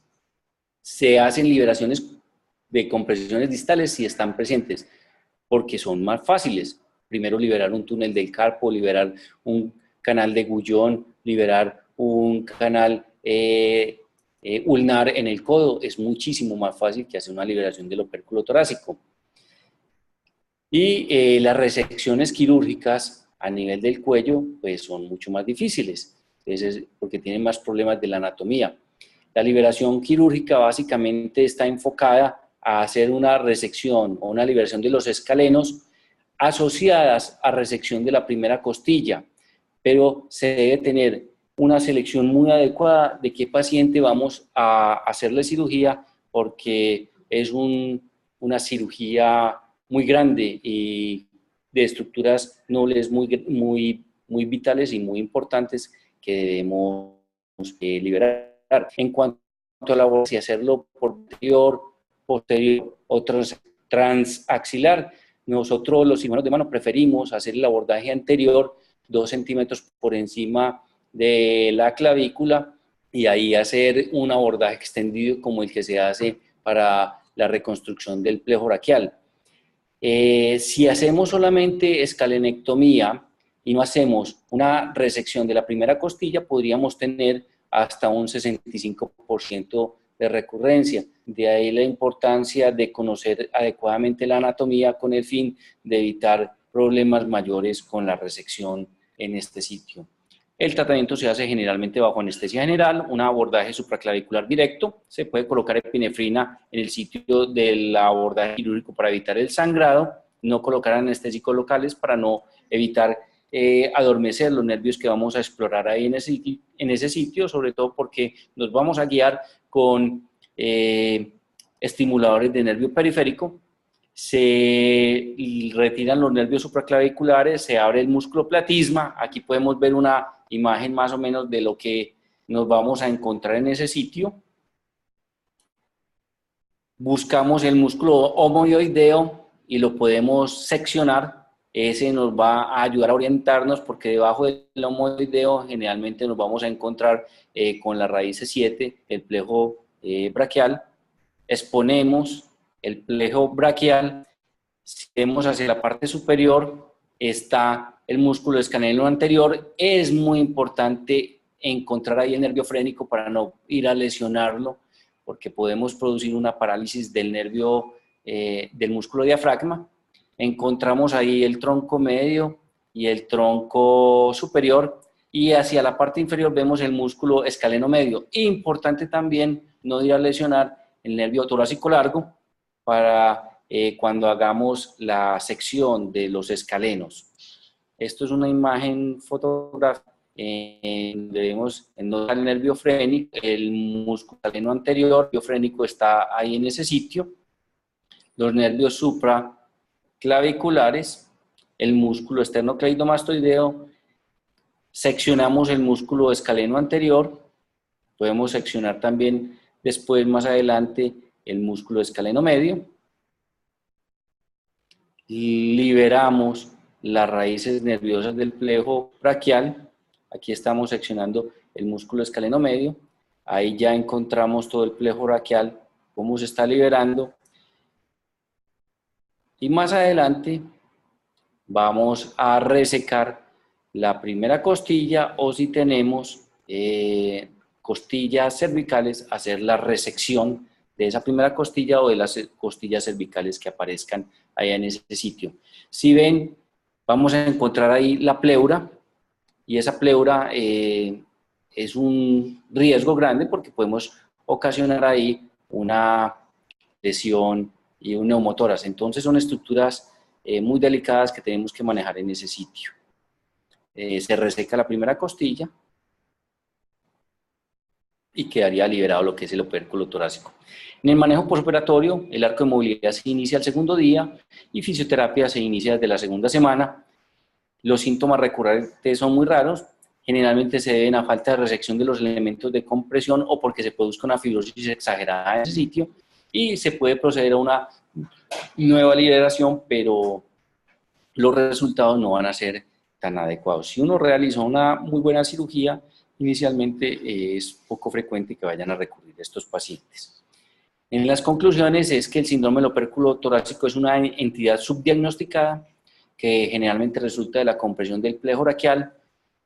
Se hacen liberaciones de compresiones distales si están presentes, porque son más fáciles. Primero liberar un túnel del carpo, liberar un canal de Guyon, liberar un canal ulnar en el codo, es muchísimo más fácil que hacer una liberación del opérculo torácico. Y las resecciones quirúrgicas a nivel del cuello pues son mucho más difíciles, porque tienen más problemas de la anatomía. La liberación quirúrgica básicamente está enfocada a hacer una resección o una liberación de los escalenos asociadas a resección de la primera costilla, pero se debe tener una selección muy adecuada de qué paciente vamos a hacerle cirugía, porque es una cirugía muy grande y de estructuras nobles muy vitales y muy importantes que debemos liberar. En cuanto a la si hacerlo posterior o transaxilar, nosotros los cirujanos de mano preferimos hacer el abordaje anterior 2 centímetros por encima de la clavícula, y ahí hacer un abordaje extendido como el que se hace para la reconstrucción del plejo braquial. Si hacemos solamente escalenectomía y no hacemos una resección de la primera costilla, podríamos tener hasta un 65% de recurrencia. De ahí la importancia de conocer adecuadamente la anatomía con el fin de evitar problemas mayores con la resección en este sitio. El tratamiento se hace generalmente bajo anestesia general, un abordaje supraclavicular directo. Se puede colocar epinefrina en el sitio del abordaje quirúrgico para evitar el sangrado, no colocar anestésicos locales para no evitar adormecer los nervios que vamos a explorar ahí en ese sitio, sobre todo porque nos vamos a guiar con estimuladores de nervio periférico. Se retiran los nervios supraclaviculares, se abre el músculo platisma. Aquí podemos ver una imagen más o menos de lo que nos vamos a encontrar en ese sitio. Buscamos el músculo homoioideo y lo podemos seccionar. Ese nos va a ayudar a orientarnos porque debajo del homoioideo generalmente nos vamos a encontrar con la raíz C7, el plejo braquial. Exponemos el plejo braquial. Si vemos hacia la parte superior está el músculo escaleno anterior. Es muy importante encontrar ahí el nervio frénico para no ir a lesionarlo, porque podemos producir una parálisis del nervio del músculo diafragma. Encontramos ahí el tronco medio y el tronco superior, y hacia la parte inferior vemos el músculo escaleno medio. Importante también no ir a lesionar el nervio torácico largo para cuando hagamos la sección de los escalenos. Esto es una imagen fotográfica donde vemos el nervio frénico, el músculo escaleno anterior, el nervio frénico está ahí en ese sitio, los nervios supraclaviculares, el músculo esternocleidomastoideo, seccionamos el músculo escaleno anterior, podemos seccionar también después, más adelante, el músculo escaleno medio, liberamos las raíces nerviosas del plejo braquial. Aquí estamos seccionando el músculo escaleno medio. Ahí ya encontramos todo el plejo braquial, cómo se está liberando. Y más adelante vamos a resecar la primera costilla, o si tenemos costillas cervicales, hacer la resección de esa primera costilla o de las costillas cervicales que aparezcan allá en ese sitio. Si ven, vamos a encontrar ahí la pleura, y esa pleura es un riesgo grande porque podemos ocasionar ahí una lesión y un neumotórax. Entonces son estructuras muy delicadas que tenemos que manejar en ese sitio. Se reseca la primera costilla y quedaría liberado lo que es el opérculo torácico. En el manejo postoperatorio, el arco de movilidad se inicia el segundo día y fisioterapia se inicia desde la segunda semana. Los síntomas recurrentes son muy raros, generalmente se deben a falta de resección de los elementos de compresión o porque se produzca una fibrosis exagerada en ese sitio, y se puede proceder a una nueva liberación, pero los resultados no van a ser tan adecuados. Si uno realiza una muy buena cirugía, inicialmente es poco frecuente que vayan a recurrir a estos pacientes. En las conclusiones es que el síndrome del opérculo torácico es una entidad subdiagnosticada que generalmente resulta de la compresión del plejo braquial.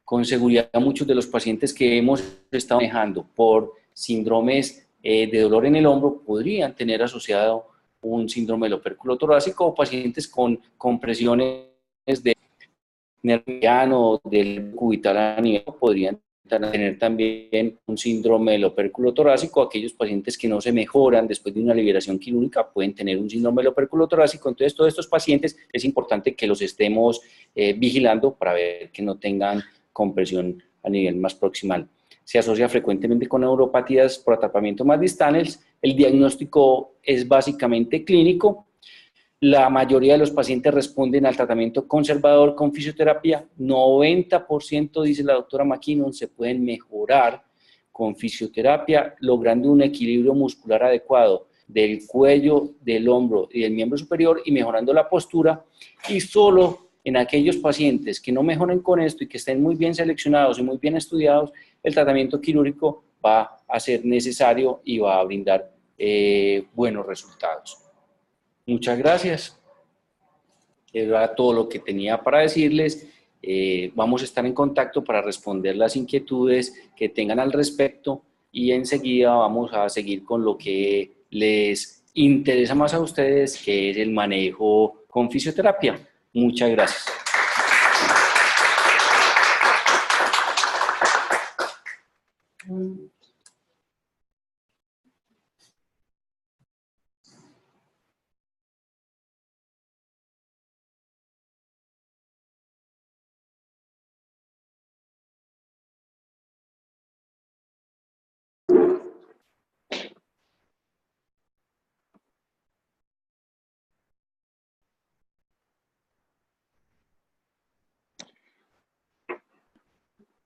Con seguridad muchos de los pacientes que hemos estado manejando por síndromes de dolor en el hombro podrían tener asociado un síndrome del opérculo torácico, o pacientes con compresiones de nerviano, del cubital a nivel, podrían tener también un síndrome del opérculo torácico. Aquellos pacientes que no se mejoran después de una liberación quirúrgica pueden tener un síndrome del opérculo torácico. Entonces, todos estos pacientes es importante que los estemos vigilando para ver que no tengan compresión a nivel más proximal. Se asocia frecuentemente con neuropatías por atrapamiento más distales. El diagnóstico es básicamente clínico. La mayoría de los pacientes responden al tratamiento conservador con fisioterapia. 90%, dice la doctora McKinnon, se pueden mejorar con fisioterapia, logrando un equilibrio muscular adecuado del cuello, del hombro y del miembro superior, y mejorando la postura. Y solo en aquellos pacientes que no mejoren con esto y que estén muy bien seleccionados y muy bien estudiados, el tratamiento quirúrgico va a ser necesario y va a brindar buenos resultados. Muchas gracias. Era todo lo que tenía para decirles. Vamos a estar en contacto para responder las inquietudes que tengan al respecto, y enseguida vamos a seguir con lo que les interesa más a ustedes, que es el manejo con fisioterapia. Muchas gracias.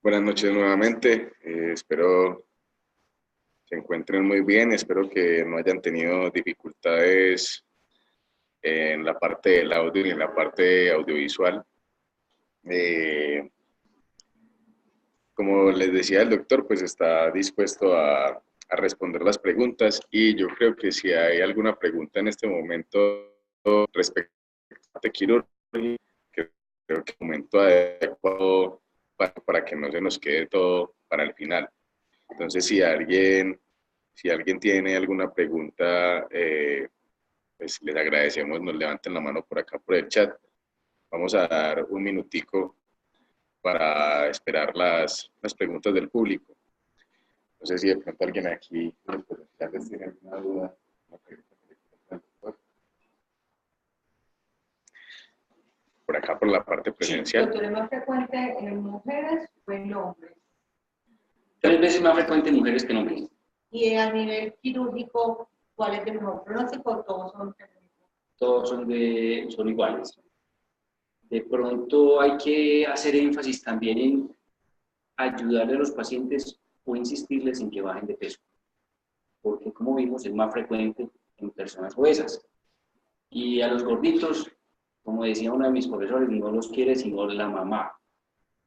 Buenas noches nuevamente. Espero se encuentren muy bien. Espero que no hayan tenido dificultades en la parte del audio y en la parte audiovisual. Como les decía el doctor, pues está dispuesto a responder las preguntas, y yo creo que si hay alguna pregunta en este momento respecto a la quirúrgica, creo que es un momento adecuado para que no se nos quede todo para el final. Entonces, si alguien tiene alguna pregunta, pues les agradecemos, nos levanten la mano por acá por el chat. Vamos a dar un minutico para esperar las preguntas del público. No sé si de pronto alguien aquí tiene alguna duda. Por acá, por la parte presencial. ¿Doctor, es más frecuente en mujeres o en hombres? 3 veces más frecuente en mujeres que en hombres. Y a nivel quirúrgico, ¿cuál es el mejor pronóstico? ¿Todos son femeninos? Todos son iguales. De pronto hay que hacer énfasis también en ayudarle a los pacientes o insistirles en que bajen de peso, porque como vimos es más frecuente en personas obesas. Y a los gorditos, como decía uno de mis profesores, no los quiere sino la mamá.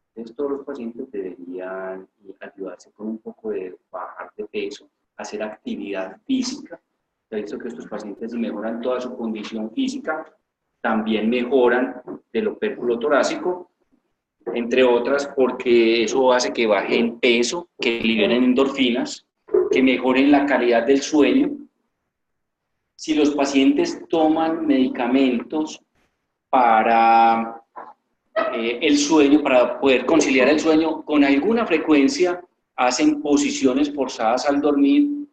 Entonces todos los pacientes deberían ayudarse con un poco de bajar de peso, hacer actividad física. Se ha visto que estos pacientes, si mejoran toda su condición física, también mejoran del opérculo torácico, entre otras, porque eso hace que bajen peso, que liberen endorfinas, que mejoren la calidad del sueño. Si los pacientes toman medicamentos para el sueño, para poder conciliar el sueño, con alguna frecuencia hacen posiciones forzadas al dormir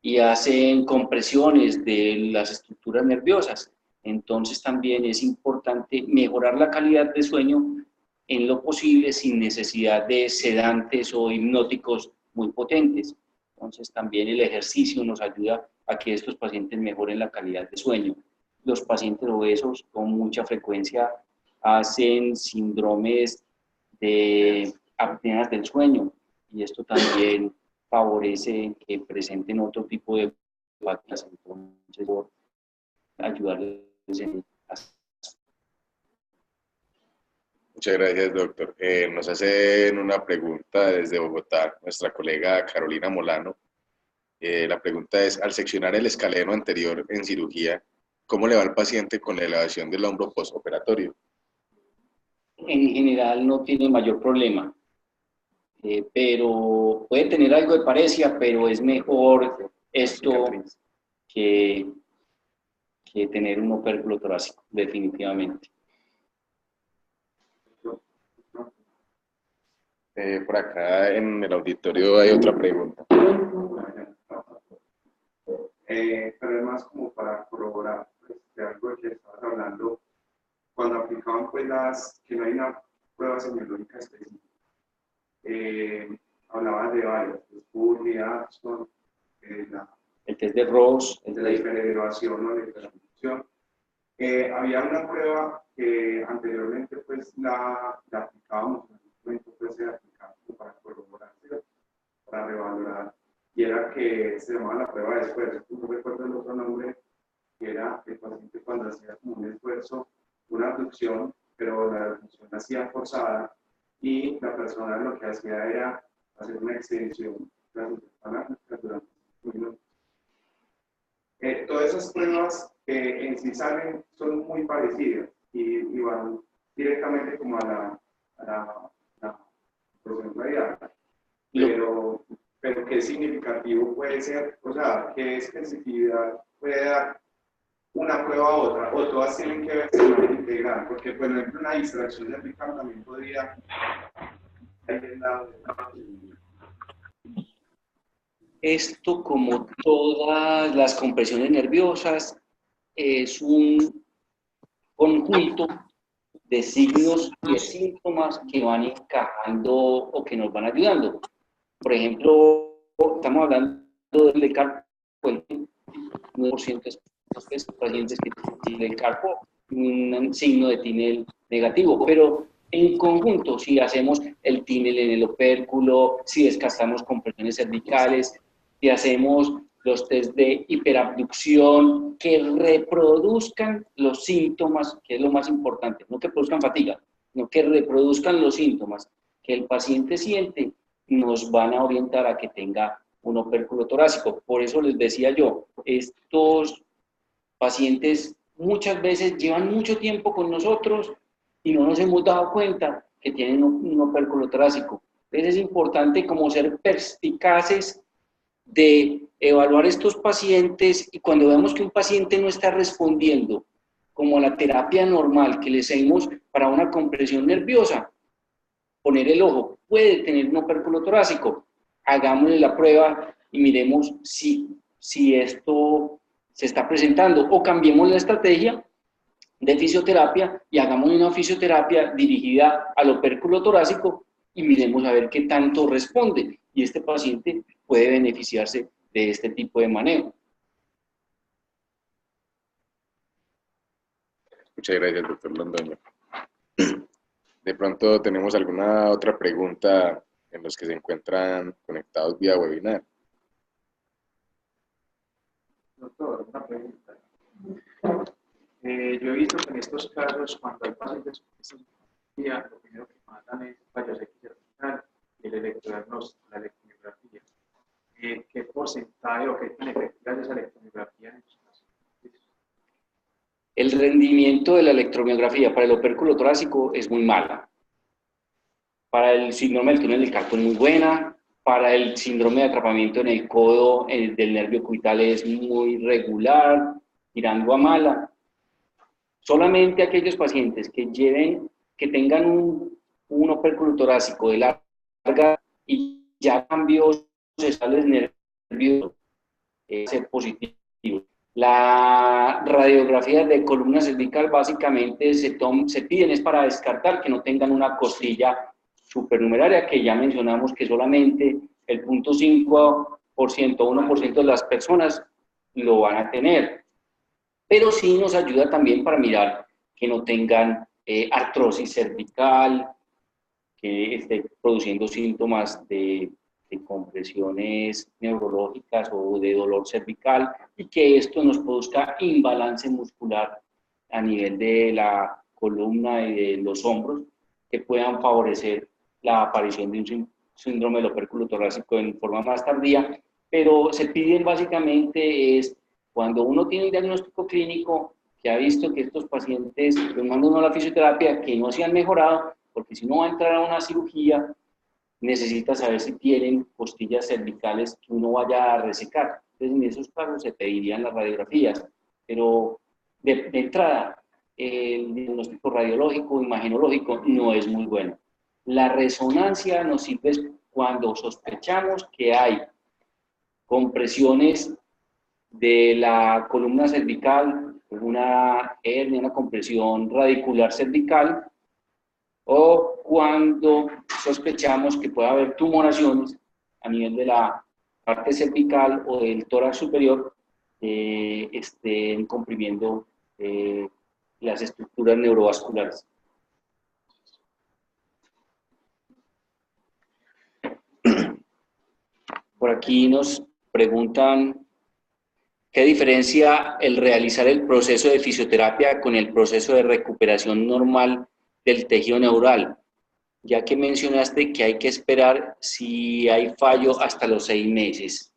y hacen compresiones de las estructuras nerviosas. Entonces también es importante mejorar la calidad de sueño en lo posible sin necesidad de sedantes o hipnóticos muy potentes. Entonces también el ejercicio nos ayuda a que estos pacientes mejoren la calidad de sueño. Los pacientes obesos con mucha frecuencia hacen síndromes de apneas del sueño, y esto también favorece que presenten otro tipo de patologías. Entonces, por ayudarles en Muchas gracias, doctor. Nos hacen una pregunta desde Bogotá, nuestra colega Carolina Molano. La pregunta es: al seccionar el escaleno anterior en cirugía, ¿cómo le va al paciente con la elevación del hombro postoperatorio? En general no tiene mayor problema, pero puede tener algo de parecia, pero es mejor esto que tener un opérculo torácico, definitivamente. Por acá en el auditorio hay otra pregunta. Pero es más como para corroborar pues, de algo que estabas hablando, cuando aplicaban pues que no hay una prueba semiológica específica. Hablaban de varios, Spurri, Addison, El test de Ross, de la hiperelevación o la hiperfunción. Había una prueba que anteriormente pues la aplicábamos, en un momento pues se aplicaba para corroborar, para revalorar, y era que se llamaba la prueba de esfuerzo. No recuerdo el otro nombre, que era el paciente cuando hacía como un esfuerzo, una abducción, pero la abducción la hacía forzada, y la persona lo que hacía era hacer una extensión transatlántica durante 5 minutos. Todas esas pruebas en sí salen, son muy parecidas y van directamente como a la personalidad. Pero qué significativo puede ser, o sea, qué especificidad puede dar una prueba a otra, o todas tienen que verse de manera integral, porque por ejemplo una distracción de aplicar también podría Esto, como todas las compresiones nerviosas, es un conjunto de signos y de síntomas que van encajando o que nos van ayudando. Por ejemplo, estamos hablando del carpo, el 9% de los pacientes que tienen el carpo, un signo de Tinel negativo, pero en conjunto, si hacemos el túnel en el opérculo, si descansamos compresiones cervicales, si hacemos los test de hiperabducción, que reproduzcan los síntomas, que es lo más importante, no que produzcan fatiga, sino que reproduzcan los síntomas que el paciente siente, nos van a orientar a que tenga un opérculo torácico. Por eso les decía yo, estos pacientes muchas veces llevan mucho tiempo con nosotros y no nos hemos dado cuenta que tienen un opérculo torácico. Entonces es importante como ser perspicaces de evaluar estos pacientes, y cuando vemos que un paciente no está respondiendo como la terapia normal que le hacemos para una compresión nerviosa, poner el ojo, puede tener un opérculo torácico, hagámosle la prueba y miremos si esto se está presentando, o cambiemos la estrategia de fisioterapia y hagamos una fisioterapia dirigida al opérculo torácico y miremos a ver qué tanto responde, y este paciente puede beneficiarse de este tipo de manejo. Muchas gracias, doctor Londoño. De pronto tenemos alguna otra pregunta en los que se encuentran conectados vía webinar. Doctor, una pregunta. Yo he visto que en estos casos, cuando hay pacientes con esta patología, lo primero que mandan es rayos X cervical y el electrodiagnóstico, la electromiografía. ¿Qué porcentaje o qué tan efectiva es esa electromiografía en estos pacientes? El rendimiento de la electromiografía para el opérculo torácico es muy mala. Para el síndrome del túnel del carpo es muy buena. Para el síndrome de atrapamiento en el codo del nervio cubital es muy regular, tirando a mala. Solamente aquellos pacientes que tengan un opérculo torácico de larga y ya cambios cerebrales nerviosos, ser positivo. La radiografía de columna cervical básicamente se piden es para descartar que no tengan una costilla supernumeraria, que ya mencionamos que solamente el 0.5% o 1% de las personas lo van a tener. Pero sí nos ayuda también para mirar que no tengan artrosis cervical, que esté produciendo síntomas de compresiones neurológicas o de dolor cervical, y que esto nos produzca imbalance muscular a nivel de la columna y de los hombros, que puedan favorecer la aparición de un síndrome del opérculo torácico en forma más tardía. Pero se piden básicamente es cuando uno tiene un diagnóstico clínico que ha visto que estos pacientes los manda uno a la fisioterapia, que no se han mejorado, porque si no va a entrar a una cirugía, necesita saber si tienen costillas cervicales que uno vaya a resecar. Entonces, en esos casos se pedirían las radiografías, pero de entrada, el diagnóstico radiológico o imagenológico no es muy bueno. La resonancia nos sirve cuando sospechamos que hay compresiones de la columna cervical, una hernia, una compresión radicular cervical, o cuando sospechamos que puede haber tumoraciones a nivel de la parte cervical o del tórax superior, estén comprimiendo las estructuras neurovasculares. Por aquí nos preguntan ¿qué diferencia el realizar el proceso de fisioterapia con el proceso de recuperación normal del tejido neural? Ya que mencionaste que hay que esperar si hay fallo hasta los 6 meses.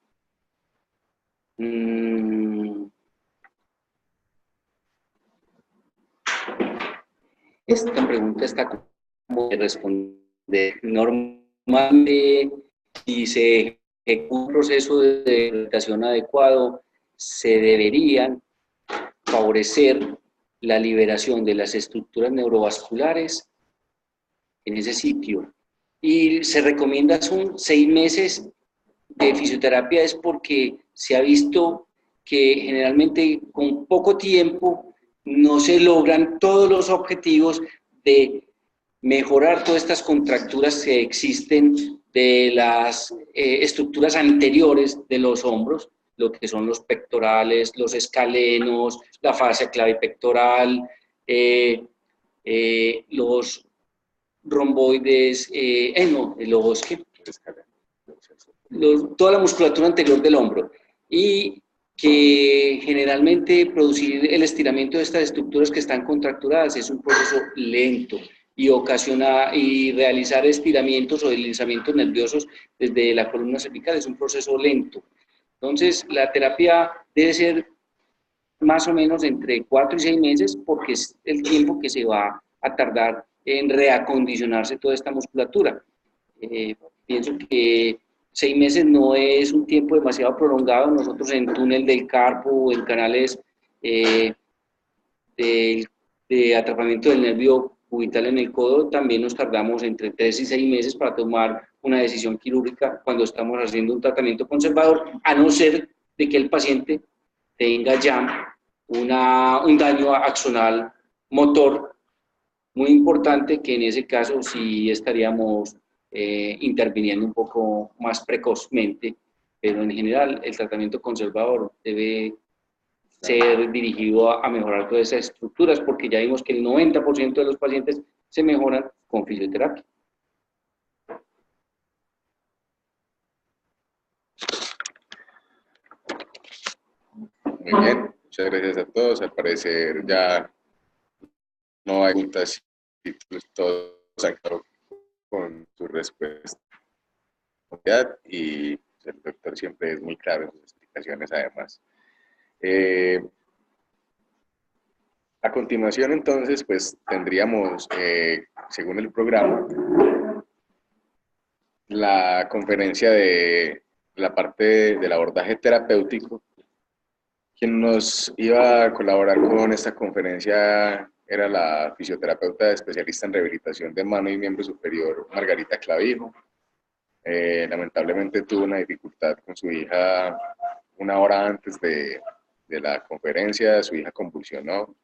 Esta pregunta está como de responder. Normalmente, si se ejecuta un proceso de rehabilitación adecuado, se deberían favorecer la liberación de las estructuras neurovasculares en ese sitio. Y se recomienda son 6 meses de fisioterapia, es porque se ha visto que generalmente con poco tiempo no se logran todos los objetivos de mejorar todas estas contracturas que existen de las estructuras anteriores de los hombros, lo que son los pectorales, los escalenos, la fascia clavipectoral, los romboides, no, toda la musculatura anterior del hombro, y que generalmente producir el estiramiento de estas estructuras que están contracturadas es un proceso lento y realizar estiramientos o deslizamientos nerviosos desde la columna cervical es un proceso lento. Entonces, la terapia debe ser más o menos entre 4 y 6 meses porque es el tiempo que se va a tardar en reacondicionarse toda esta musculatura. Pienso que 6 meses no es un tiempo demasiado prolongado. Nosotros en túnel del carpo o en canales de atrapamiento del nervio cubital en el codo también nos tardamos entre 3 y 6 meses para tomar una decisión quirúrgica cuando estamos haciendo un tratamiento conservador, a no ser de que el paciente tenga ya un daño axonal motor muy importante, que en ese caso sí estaríamos interviniendo un poco más precozmente, pero en general el tratamiento conservador debe ser dirigido a mejorar todas esas estructuras, porque ya vimos que el 90% de los pacientes se mejoran con fisioterapia. Muy bien, muchas gracias a todos. Al parecer ya no hay preguntas y todos han quedado con su respuesta. Y el doctor siempre es muy claro en sus explicaciones además. A continuación entonces pues tendríamos, según el programa, la conferencia de la parte del abordaje terapéutico. Quien nos iba a colaborar con esta conferencia era la fisioterapeuta especialista en rehabilitación de mano y miembro superior, Margarita Clavijo. Lamentablemente tuvo una dificultad con su hija una hora antes de la conferencia, su hija convulsionó,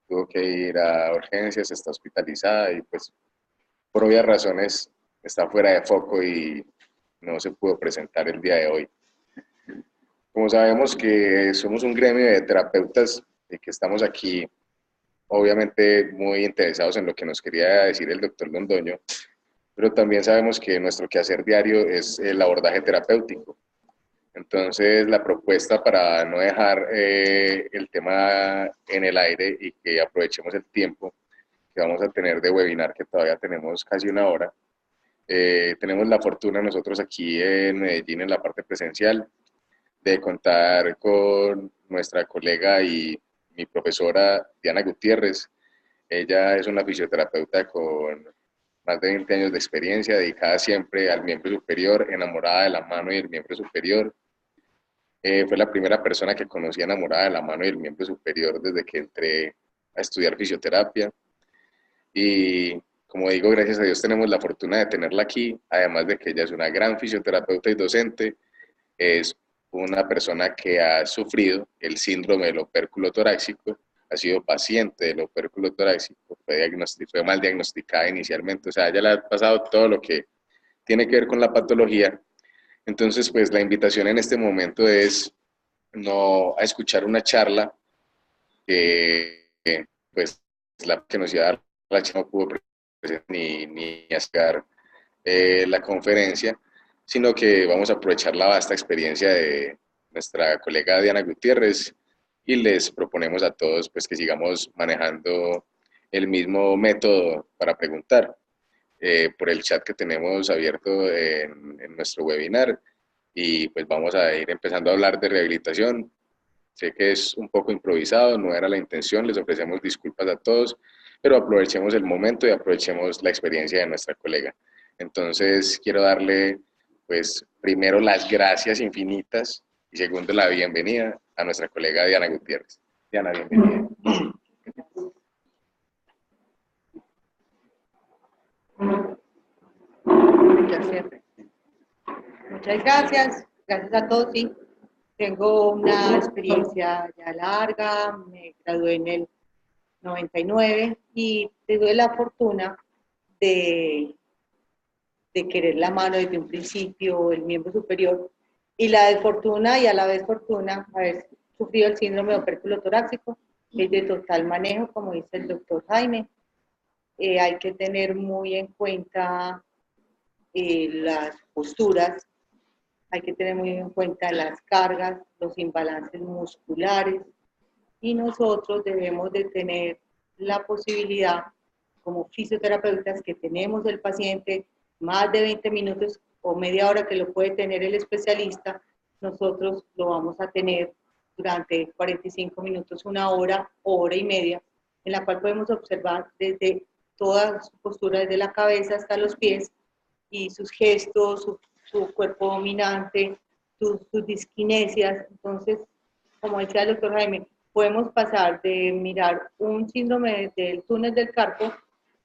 tuvo que ir a urgencias, está hospitalizada y pues por obvias razones está fuera de foco y no se pudo presentar el día de hoy. Como sabemos que somos un gremio de terapeutas y que estamos aquí obviamente muy interesados en lo que nos quería decir el doctor Londoño, pero también sabemos que nuestro quehacer diario es el abordaje terapéutico. Entonces, la propuesta para no dejar el tema en el aire y que aprovechemos el tiempo que vamos a tener de webinar, que todavía tenemos casi una hora, tenemos la fortuna nosotros aquí en Medellín, en la parte presencial, de contar con nuestra colega y mi profesora Diana Gutiérrez. Ella es una fisioterapeuta con más de 20 años de experiencia, dedicada siempre al miembro superior, enamorada de la mano y el miembro superior. Fue la primera persona que conocí enamorada de la mano y el miembro superior desde que entré a estudiar fisioterapia. Y como digo, gracias a Dios tenemos la fortuna de tenerla aquí, además de que ella es una gran fisioterapeuta y docente. Es una persona que ha sufrido el síndrome del opérculo torácico, ha sido paciente del opérculo torácico, fue mal diagnosticada inicialmente, o sea, ya le ha pasado todo lo que tiene que ver con la patología. Entonces, pues la invitación en este momento es no a escuchar una charla que pues la que nos iba a dar la charla no pudo presentar ni hacer la conferencia, sino que vamos a aprovechar la vasta experiencia de nuestra colega Diana Gutiérrez y les proponemos a todos pues que sigamos manejando el mismo método para preguntar por el chat que tenemos abierto en nuestro webinar, y pues vamos a ir empezando a hablar de rehabilitación. Sé que es un poco improvisado, no era la intención, les ofrecemos disculpas a todos, pero aprovechemos el momento y aprovechemos la experiencia de nuestra colega. Entonces quiero darle pues primero las gracias infinitas y segundo la bienvenida a nuestra colega Diana Gutiérrez. Diana, bienvenida. Muchas gracias. Gracias a todos. Sí, tengo una experiencia ya larga. Me gradué en el 99 y tuve la fortuna de querer la mano desde un principio, el miembro superior, y la desfortuna y a la vez fortuna haber sufrido el síndrome de opérculo torácico, que es de total manejo, como dice el doctor Jaime. hay que tener muy en cuenta las posturas, hay que tener muy en cuenta las cargas, los imbalances musculares, y nosotros debemos de tener la posibilidad, como fisioterapeutas, que tenemos el paciente más de 20 minutos o media hora que lo puede tener el especialista, nosotros lo vamos a tener durante 45 minutos, una hora o hora y media, en la cual podemos observar desde toda su postura, desde la cabeza hasta los pies, y sus gestos, su cuerpo dominante, sus disquinesias. Entonces, como decía el doctor Jaime, podemos pasar de mirar un síndrome del túnel del carpo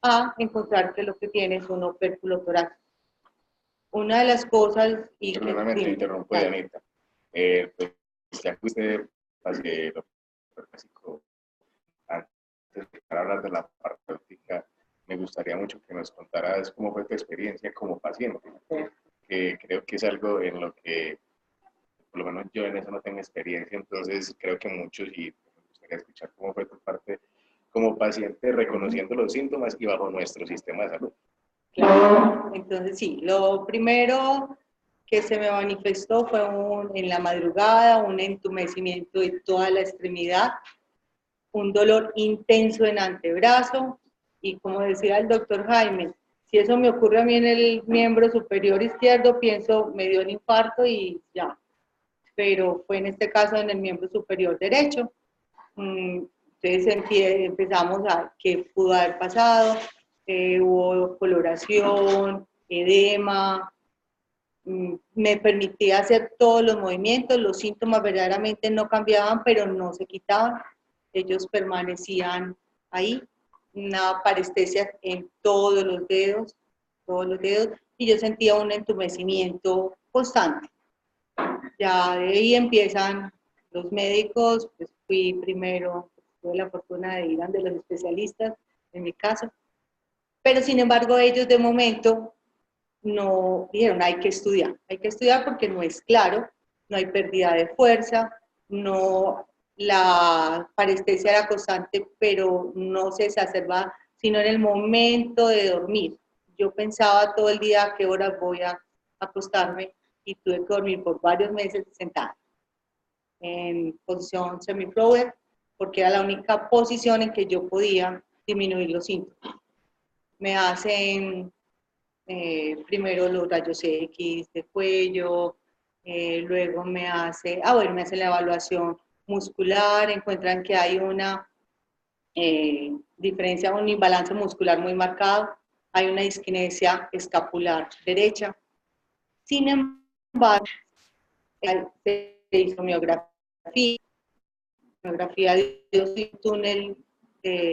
a encontrar que lo que tiene es un opérculo torácico. Una de las cosas... Perdóname, te interrumpo, Dianita. Pues ya que usted hace lo básico, antes de hablar de la parte práctica, me gustaría mucho que nos contaras cómo fue tu experiencia como paciente, que creo que es algo en lo que, por lo menos yo en eso no tengo experiencia, entonces creo que muchos, y me gustaría escuchar cómo fue tu parte como paciente reconociendo los síntomas y bajo nuestro sistema de salud. Claro, entonces sí, lo primero que se me manifestó fue en la madrugada un entumecimiento de toda la extremidad, un dolor intenso en antebrazo, y como decía el doctor Jaime, si eso me ocurre a mí en el miembro superior izquierdo, pienso me dio un infarto y ya, pero fue en este caso en el miembro superior derecho. Entonces empezamos a qué pudo haber pasado, hubo coloración, edema, me permitía hacer todos los movimientos, los síntomas verdaderamente no cambiaban, pero no se quitaban, ellos permanecían ahí, una parestesia en todos los dedos, y yo sentía un entumecimiento constante. Ya de ahí empiezan los médicos, pues fui primero, tuve la fortuna de ir a los especialistas, en mi caso, pero sin embargo ellos de momento no dijeron hay que estudiar porque no es claro, no hay pérdida de fuerza, no, la parestesia era constante, pero no se exacerba sino en el momento de dormir. Yo pensaba todo el día a qué hora voy a acostarme, y tuve que dormir por varios meses sentada en posición semi-floater, porque era la única posición en que yo podía disminuir los síntomas. Me hacen primero los rayos X de cuello, luego me hacen la evaluación muscular, encuentran que hay una diferencia, un imbalance muscular muy marcado, hay una disquinesia escapular derecha. Sin embargo, se hizo miografía de túnel,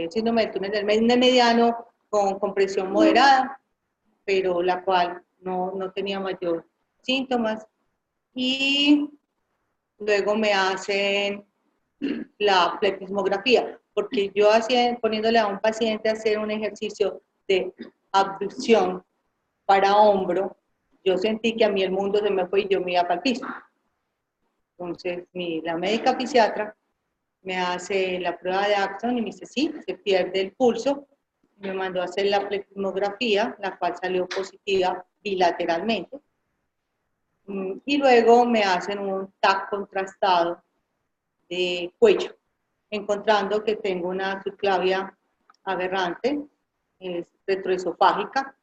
síndrome del túnel del mediano con compresión moderada, pero la cual no tenía mayor síntomas. Y luego me hacen la plexismografía, porque yo poniéndole a un paciente a hacer un ejercicio de abducción para hombro, yo sentí que a mí el mundo se me fue y yo me iba para el piso. Entonces la médica fisiatra me hace la prueba de Axon y me dice, sí, se pierde el pulso. Me mandó a hacer la plexismografía, la cual salió positiva bilateralmente. Y luego me hacen un TAC contrastado de cuello, encontrando que tengo una subclavia aberrante, es retroesofágica.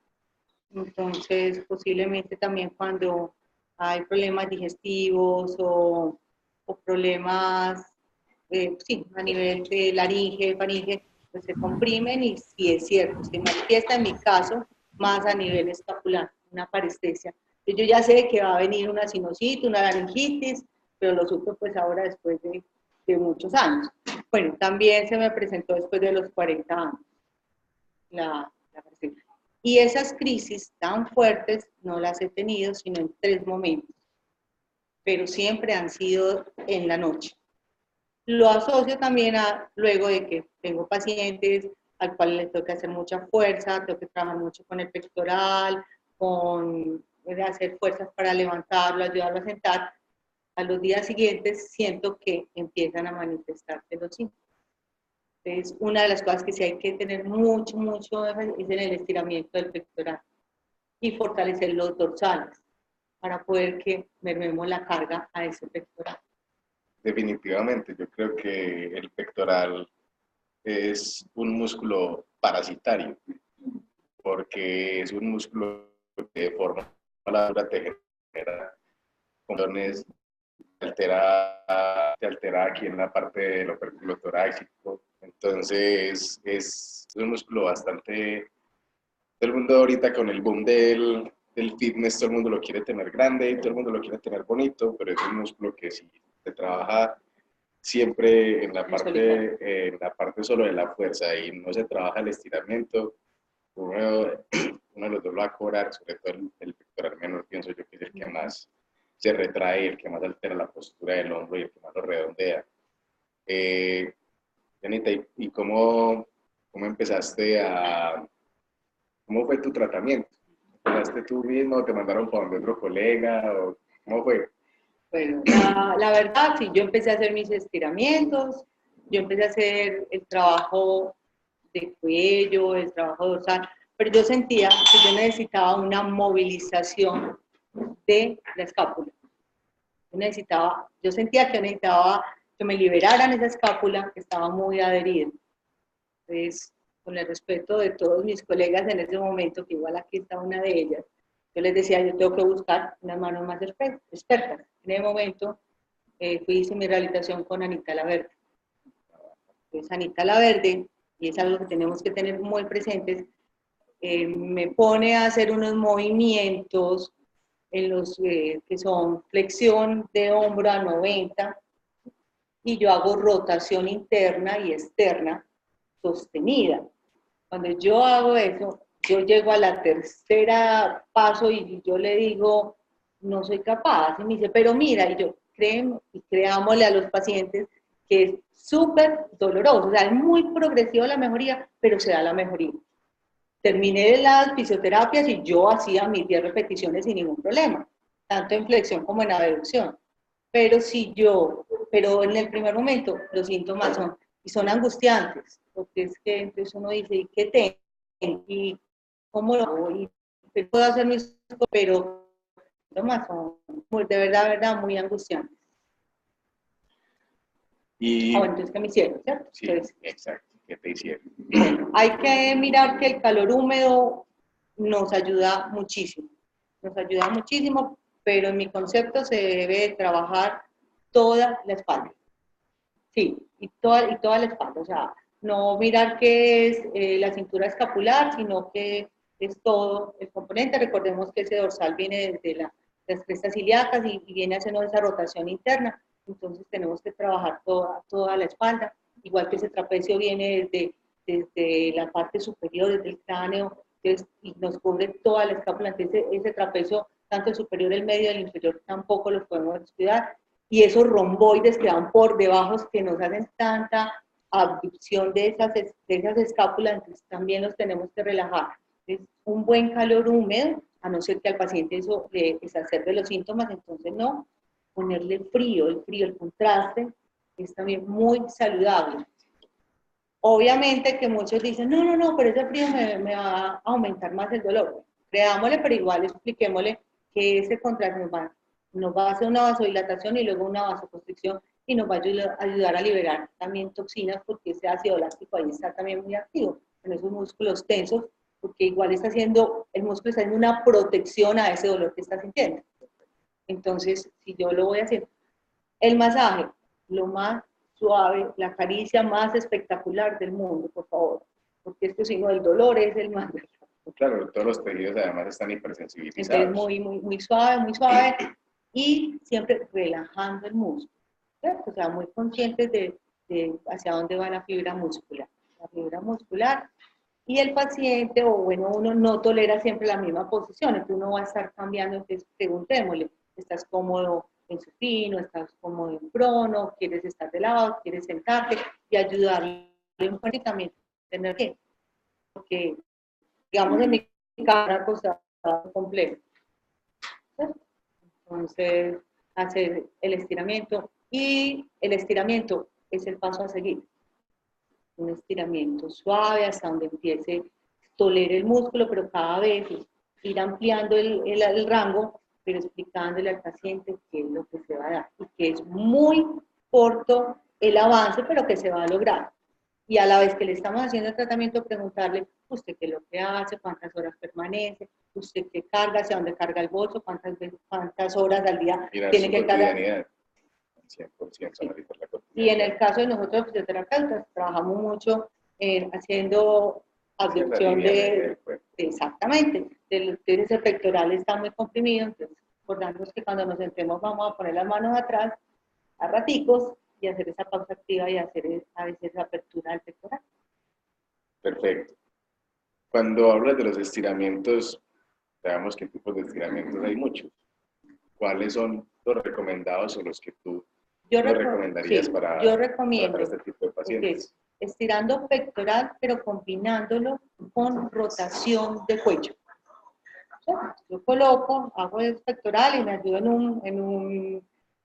Entonces, posiblemente también cuando hay problemas digestivos o problemas, sí, a nivel de laringe, faringe, pues se comprimen, y sí es cierto, se manifiesta en mi caso más a nivel escapular, una parestesia. Yo ya sé que va a venir una sinusitis, una laringitis, pero lo supe pues ahora después de muchos años. Bueno, también se me presentó después de los 40 años la parestesia. Y esas crisis tan fuertes no las he tenido sino en 3 momentos, pero siempre han sido en la noche. Lo asocio también a luego de que tengo pacientes al cual les tengo que hacer mucha fuerza, tengo que trabajar mucho con el pectoral, con hacer fuerzas para levantarlo, ayudarlo a sentar. A los días siguientes siento que empiezan a manifestarse los síntomas. Entonces, una de las cosas que sí hay que tener mucho énfasis es en el estiramiento del pectoral y fortalecer los dorsales para poder que mermemos la carga a ese pectoral. Definitivamente, yo creo que el pectoral es un músculo parasitario, porque es un músculo que de forma la te genera condiciones, te altera aquí en la parte del opérculo torácico. Entonces es un músculo bastante, todo el mundo ahorita con el boom del fitness, todo el mundo lo quiere tener grande, todo el mundo lo quiere tener bonito, pero es un músculo que si se trabaja siempre en la parte solo de la fuerza y no se trabaja el estiramiento, uno de los dos lo va a cobrar, sobre todo el pectoral menor, pienso yo que es el que más se retrae, el que más altera la postura del hombro y el que más lo redondea. Janita, ¿y cómo empezaste cómo fue tu tratamiento? ¿Empezaste tú mismo, te mandaron para donde otro colega o cómo fue? Bueno, la verdad, sí, yo empecé a hacer mis estiramientos, yo empecé a hacer el trabajo de cuello, el trabajo dorsal, pero yo sentía que yo necesitaba una movilización de la escápula. Yo sentía que necesitaba que me liberaran esa escápula que estaba muy adherida. Entonces, con el respeto de todos mis colegas en ese momento, que igual aquí está una de ellas, yo les decía, yo tengo que buscar unas manos más expertas. En ese momento hice mi rehabilitación con Anita Laverde. Entonces, Anita Laverde, y es algo que tenemos que tener muy presentes, me pone a hacer unos movimientos en los que son flexión de hombro a 90, y yo hago rotación interna y externa sostenida. Cuando yo hago eso, yo llego a la tercera paso y yo le digo, no soy capaz. Y me dice, pero mira, y yo, creámosle a los pacientes que es súper doloroso, o sea, es muy progresivo la mejoría, pero se da la mejoría. Terminé de las fisioterapias y yo hacía mis 10 repeticiones sin ningún problema, tanto en flexión como en abducción. Pero en el primer momento los síntomas son angustiantes, porque es que entonces uno dice, ¿y qué tengo? ¿Y cómo lo hago? ¿Y qué puedo hacer mis cosas? Pero los síntomas son de verdad, muy angustiantes. Y, entonces, ¿qué me hicieron? ¿Cierto? Sí, Entonces, exacto. ¿Qué te hicieron? Bueno, hay que mirar que el calor húmedo nos ayuda muchísimo. Nos ayuda muchísimo, pero en mi concepto se debe trabajar toda la espalda. Sí, y toda la espalda. O sea, no mirar que es la cintura escapular, sino que es todo el componente. Recordemos que ese dorsal viene desde las crestas ilíacas y viene haciendo esa rotación interna. Entonces tenemos que trabajar toda la espalda. Igual que ese trapecio viene desde la parte superior, desde el cráneo, y nos cubre toda la escápula. Entonces ese trapecio, tanto el superior, el medio y el inferior, tampoco los podemos descuidar. Y esos romboides que van por debajo, que nos hacen tanta abducción de esas escápulas, entonces también los tenemos que relajar. Es un buen calor húmedo, a no ser que al paciente eso le exacerbe los síntomas, entonces no. Ponerle frío, el contraste es también muy saludable. Obviamente que muchos dicen, no, pero ese frío me va a aumentar más el dolor. Creámosle, pero igual expliquémosle que ese contraste nos va a hacer una vasodilatación y luego una vasoconstricción y nos va a ayudar a liberar también toxinas, porque ese ácido láctico ahí está también muy activo en esos músculos tensos, porque igual el músculo está haciendo una protección a ese dolor que está sintiendo. Entonces, si yo lo voy a hacer, el masaje, lo más suave, la caricia más espectacular del mundo, por favor, porque esto si no, el dolor es el más. Claro, todos los tejidos además están hipersensibilizados. Entonces, muy suave, y siempre relajando el músculo, ¿cierto? O sea, muy conscientes de hacia dónde va la fibra muscular. La fibra muscular, y el paciente, o bueno, uno no tolera siempre la misma posición, entonces uno va a estar cambiando, entonces preguntémosle, ¿estás cómodo en supino? ¿Estás cómodo en prono? ¿Quieres estar de lado? ¿Quieres sentarte? Y ayudarle un poco y también tener que, porque digamos en mi cara acostada completo. ¿Cierto? Entonces, hacer el estiramiento, y el estiramiento es el paso a seguir. un estiramiento suave hasta donde empiece, tolere el músculo, pero cada vez ir ampliando el rango, pero explicándole al paciente qué es lo que se va a dar y que es muy corto el avance, pero que se va a lograr. Y a la vez que le estamos haciendo el tratamiento, preguntarle, usted qué es lo que hace, cuántas horas permanece, usted qué carga, hacia dónde carga el bolso, cuántas horas al día tiene que cargar. 100% analizar la cotidianidad. Y en el caso de nosotros fisioterapeutas, trabajamos mucho haciendo abducción exactamente, del tríceps pectoral está muy comprimido, entonces recordamos que cuando nos sentemos vamos a poner las manos atrás a raticos y hacer esa pausa activa y hacer a veces la apertura del pectoral. Perfecto. Cuando hablas de los estiramientos, veamos qué tipos de estiramientos hay muchos. ¿Cuáles son los recomendados o los que tú recomendarías sí, para este tipo de pacientes? Estirando pectoral, pero combinándolo con rotación de cuello. Yo coloco, hago el pectoral y me ayudo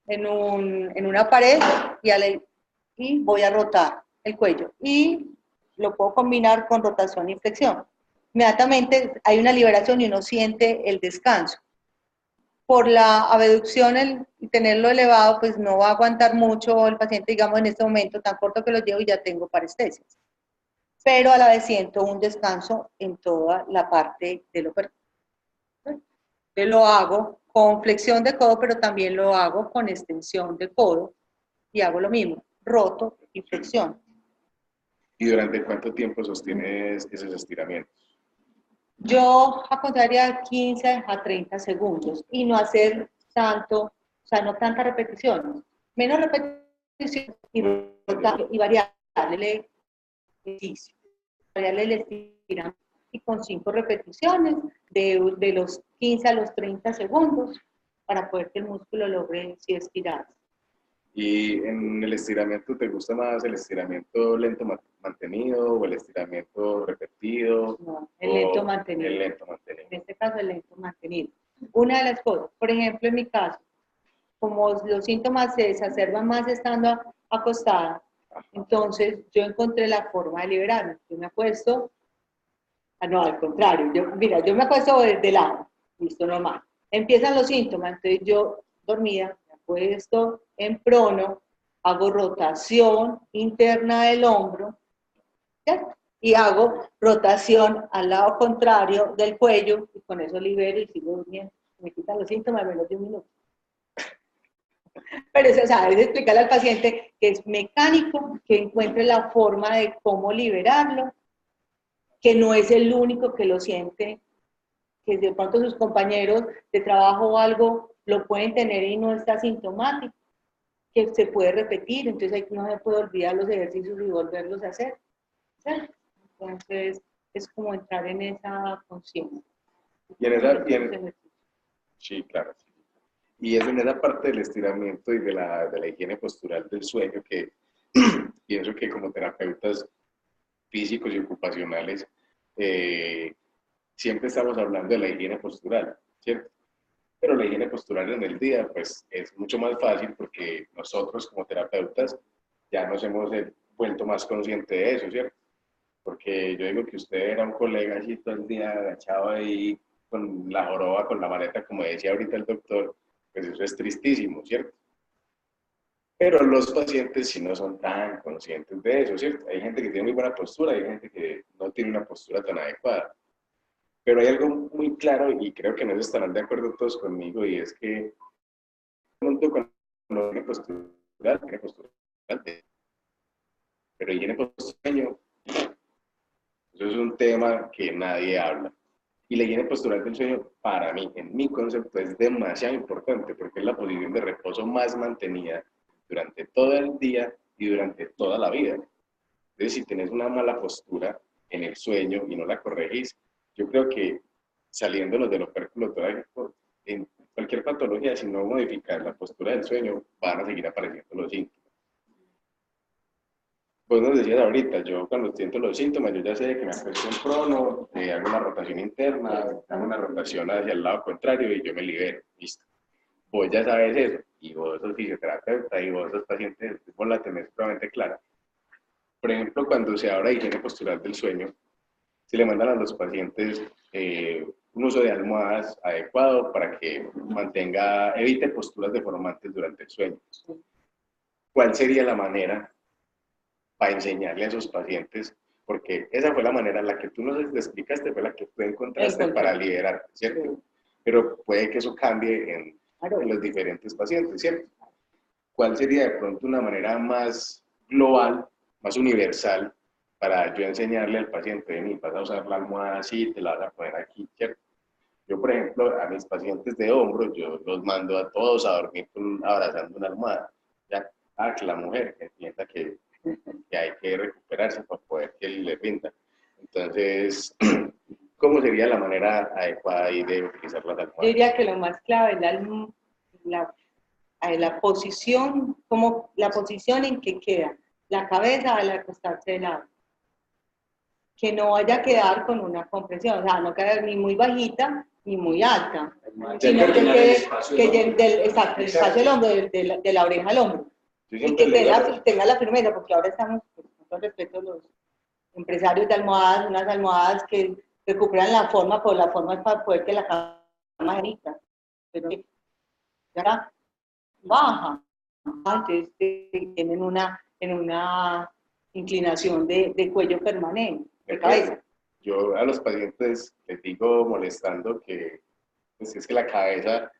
en una pared y voy a rotar el cuello. Y lo puedo combinar con rotación y flexión. Inmediatamente hay una liberación y uno siente el descanso. Por la abducción y tenerlo elevado, pues no va a aguantar mucho el paciente, digamos, en este momento tan corto que lo llevo y ya tengo parestesias. Pero a la vez siento un descanso en toda la parte del operatorio. Lo hago con flexión de codo, pero también lo hago con extensión de codo y hago lo mismo, roto y flexión. ¿Y durante cuánto tiempo sostienes esos estiramientos? Yo aconsejaría 15 a 30 segundos y no hacer tanto, o sea, no tantas repeticiones, menos repeticiones y variarle el ejercicio, variarle el estiramiento y con 5 repeticiones de los 15 a los 30 segundos para poder que el músculo logre sí estirarse. ¿Y en el estiramiento te gusta más el estiramiento lento mantenido o el estiramiento repetido? No, el lento mantenido. El lento mantenido. En este caso, el lento mantenido. Una de las cosas, por ejemplo, en mi caso, como los síntomas se exacerban más estando acostada, entonces yo encontré la forma de liberarme. Yo me acuesto, no, al contrario, yo me acuesto de lado, listo, normal. Empiezan los síntomas, entonces yo dormida, me acuesto en prono, hago rotación interna del hombro, ¿cierto? Y hago rotación al lado contrario del cuello, y con eso libero y sigo durmiendo. Me quitan los síntomas en menos de un minuto. Pero o sea, es explicarle al paciente que es mecánico, que encuentre la forma de cómo liberarlo, que no es el único que lo siente, que de pronto sus compañeros de trabajo o algo lo pueden tener y no está sintomático, que se puede repetir, entonces no se puede olvidar los ejercicios y volverlos a hacer. ¿Sí? Entonces, es como entrar en esa conciencia. Y en esa, sí, claro. Y es en esa parte del estiramiento y de la higiene postural del sueño que pienso que como terapeutas físicos y ocupacionales siempre estamos hablando de la higiene postural, ¿cierto? Pero la higiene postural en el día, pues es mucho más fácil porque nosotros como terapeutas ya nos hemos vuelto más conscientes de eso, ¿cierto? Porque yo digo que usted era un colega así todo el día agachado ahí con la joroba, con la maleta, como decía ahorita el doctor, pues eso es tristísimo, ¿cierto? Pero los pacientes sí no son tan conscientes de eso, ¿cierto? Hay gente que tiene muy buena postura, hay gente que no tiene una postura tan adecuada. Pero hay algo muy claro, y creo que no estarán de acuerdo todos conmigo, y es que junto con la higiene postural, pero higiene postural, eso es un tema que nadie habla. Y la higiene postural del sueño, para mí, en mi concepto, es demasiado importante porque es la posición de reposo más mantenida durante todo el día y durante toda la vida. Entonces, si tienes una mala postura en el sueño y no la corregís, yo creo que saliéndonos del opérculo torácico, en cualquier patología, si no modificas la postura del sueño, van a seguir apareciendo los síntomas. Pues nos decías ahorita, yo cuando siento los síntomas, yo ya sé que me acuesto en prono, hago una rotación interna, hago una rotación hacia el lado contrario y yo me libero, listo. Vos ya sabes eso, y vos sos fisioterapeuta y vos sos paciente, vos la tenés probablemente clara. por ejemplo, cuando se habla de higiene postural del sueño, se le mandan a los pacientes un uso de almohadas adecuado para que evite posturas deformantes durante el sueño. ¿Cuál sería la manera para enseñarle a esos pacientes? Porque esa fue la manera en la que tú nos explicaste, fue la que tú encontraste para liderarte, ¿cierto? Pero puede que eso cambie en los diferentes pacientes, ¿cierto? ¿Cuál sería de pronto una manera más global, más universal, para yo enseñarle al paciente, mí vas a usar la almohada así, te la vas a poner aquí, ¿cierto? Yo, por ejemplo, a mis pacientes de hombro, yo los mando a todos a dormir abrazando una almohada, ya, que la mujer entienda que hay que recuperarse para poder que le rinda. Entonces, ¿cómo sería la manera adecuada ahí de utilizar las almohadas? Yo diría que lo más clave es la posición, como la posición en que queda la cabeza al acostarse de lado. Que no vaya a quedar con una compresión, o sea, no quedar ni muy bajita ni muy alta, sino que quede exacto, el espacio del hombro, de la oreja al hombro. Y que tenga la firmeza, porque ahora estamos, pues, con respeto a los empresarios de almohadas, unas almohadas que recuperan la forma, por la forma es para poder que la cama genita, pero ya baja, entonces tienen una inclinación de cuello permanente, de cabeza. Yo a los pacientes les digo molestando que pues, es que la cabeza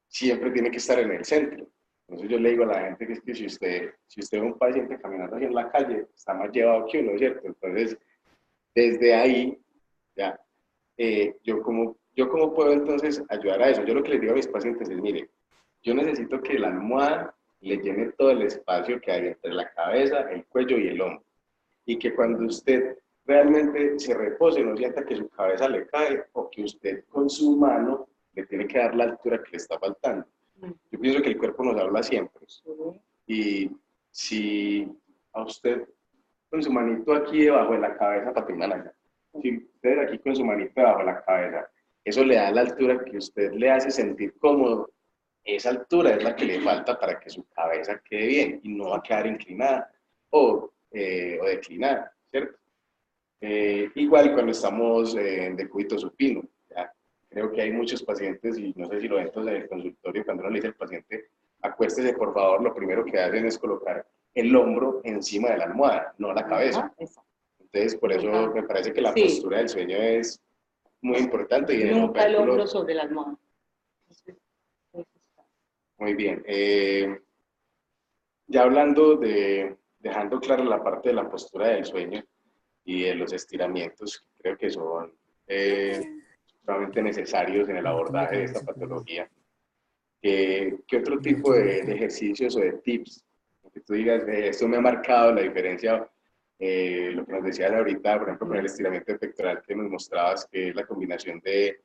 siempre tiene que estar en el centro. Entonces yo le digo a la gente que es que si usted ve un paciente caminando así en la calle, está más llevado que uno, ¿cierto? Entonces, desde ahí, ya, yo cómo puedo entonces ayudar a eso. Yo lo que les digo a mis pacientes es, mire, yo necesito que la almohada le llene todo el espacio que hay entre la cabeza, el cuello y el hombro. Y que cuando usted realmente se repose, no sienta que su cabeza le cae o que usted con su mano le tiene que dar la altura que le está faltando. Yo pienso que el cuerpo nos habla siempre. Y si a usted con su manito aquí debajo de la cabeza, si usted aquí con su manito debajo de la cabeza, eso le da la altura que usted le hace sentir cómodo, esa altura es la que le falta para que su cabeza quede bien y no va a quedar inclinada o declinada, ¿cierto? Igual cuando estamos en decúbito supino, ¿ya? Creo que hay muchos pacientes, y no sé si lo ven en el consultorio, cuando uno le dice al paciente, acuéstese por favor, lo primero que hacen es colocar el hombro encima de la almohada, no la cabeza. Entonces, por eso me parece que la postura del sueño es muy importante. Y nunca el hombro sobre la almohada. Muy bien. Ya hablando dejando clara la parte de la postura del sueño y de los estiramientos, creo que son sumamente necesarios en el abordaje de esta patología. ¿Qué otro tipo de ejercicios o de tips? Que tú digas, esto me ha marcado la diferencia, lo que nos decías ahorita, por ejemplo, con el estiramiento pectoral que nos mostrabas, que es la combinación de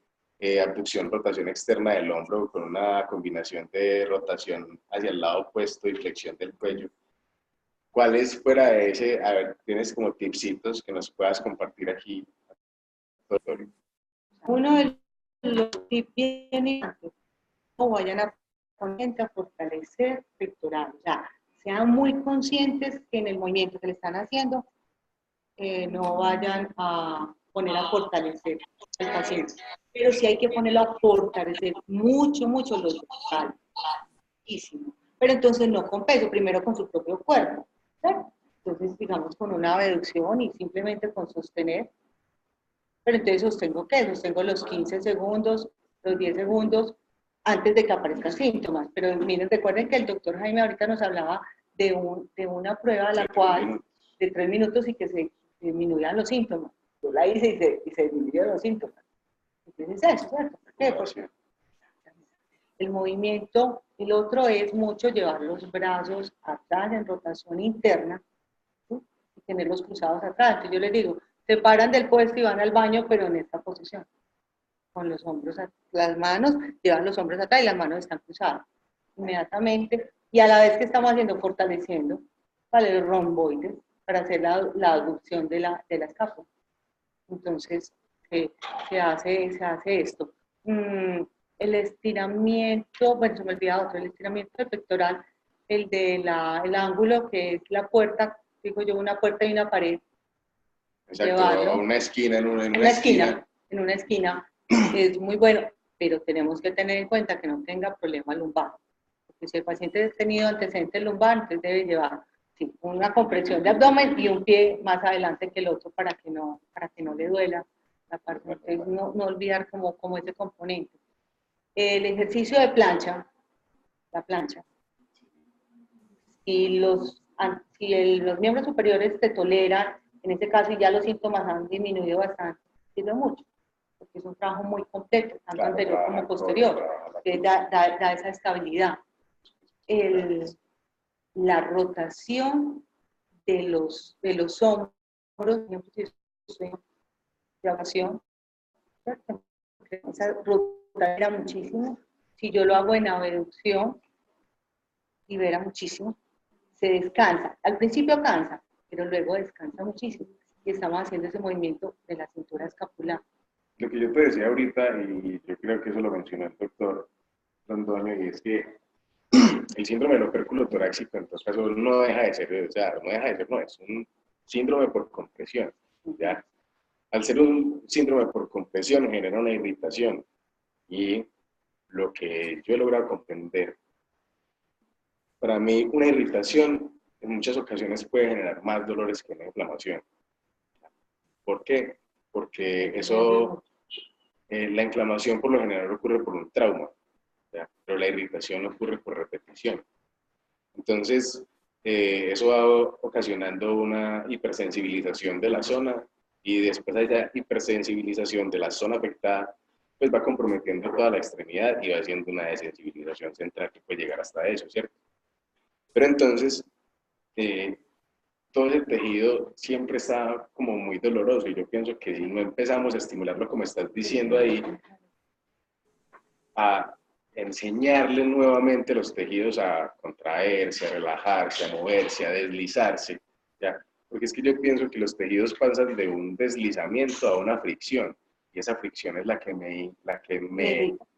abducción, rotación externa del hombro con una combinación de rotación hacia el lado opuesto y flexión del cuello. ¿Cuáles fuera de ese, a ver, tienes como tipsitos que nos puedas compartir aquí? Uno de los tips bien importantes, no vayan a fortalecer pectoral, o sea, sean muy conscientes que en el movimiento que le están haciendo no vayan a poner a fortalecer al paciente, pero sí hay que ponerlo a fortalecer mucho los dorsales, muchísimo, pero entonces no con peso, primero con su propio cuerpo, ¿cierto? Entonces digamos con una abducción y simplemente con sostener, pero entonces sostengo los 15 segundos, los 10 segundos, antes de que aparezcan síntomas. Pero miren, recuerden que el doctor Jaime ahorita nos hablaba de una prueba la cual, de 3 minutos y que se disminuían los síntomas. Yo la hice y se disminuyeron los síntomas. Entonces eso, ¿cierto? ¿Por qué? Porque el movimiento, el otro es mucho llevar los brazos atrás en rotación interna, ¿sí? Y tenerlos cruzados atrás. Entonces yo les digo, se paran del puesto y van al baño, pero en esta posición. Con los hombros, las manos, llevan los hombros atrás y las manos están cruzadas. Inmediatamente, y a la vez que estamos haciendo, fortaleciendo, ¿vale? Los romboides, para hacer la aducción de la escápula. Entonces, se hace esto. El estiramiento, bueno, se me olvidaba otro, el estiramiento del pectoral, el ángulo que es la puerta digo yo, una puerta y una pared. Exacto, Llevarlo. a una esquina, en En una esquina, es muy bueno, pero tenemos que tener en cuenta que no tenga problema lumbar. Porque si el paciente ha tenido antecedentes lumbar, entonces debe llevar sí, una compresión de abdomen y un pie más adelante que el otro para que no le duela la parte. Entonces, no olvidar como ese componente. El ejercicio de plancha, la plancha. Si los miembros superiores te toleran, en este caso ya los síntomas han disminuido bastante, sirve mucho, porque es un trabajo muy completo, tanto anterior como posterior, que da esa estabilidad. La rotación de los hombros, de ocasión, esa rotadera muchísimo. Si yo lo hago en abducción, libera muchísimo. Se descansa. Al principio cansa, pero luego descansa muchísimo. Y estamos haciendo ese movimiento de la cintura escapular. Lo que yo te decía ahorita, y yo creo que eso lo mencionó el doctor Londoño, y es que el síndrome del opérculo torácico, en todo caso, no deja de ser, o sea, no es un síndrome por compresión, ¿ya? Al ser un síndrome por compresión genera una irritación, y lo que yo he logrado comprender, para mí una irritación en muchas ocasiones puede generar más dolores que una inflamación. ¿Por qué? Porque eso, la inflamación por lo general ocurre por un trauma, ¿ya? Pero la irritación ocurre por repetición. Entonces, eso va ocasionando una hipersensibilización de la zona, y después de esa hipersensibilización de la zona afectada, pues va comprometiendo toda la extremidad y va haciendo una desensibilización central que puede llegar hasta eso, ¿cierto? Pero entonces, todo el tejido siempre está como muy doloroso, y yo pienso que si no empezamos a estimularlo como estás diciendo ahí, a enseñarle nuevamente a los tejidos a contraerse, a relajarse, a moverse, a deslizarse, ¿ya? Porque es que yo pienso que los tejidos pasan de un deslizamiento a una fricción, y esa fricción es la que me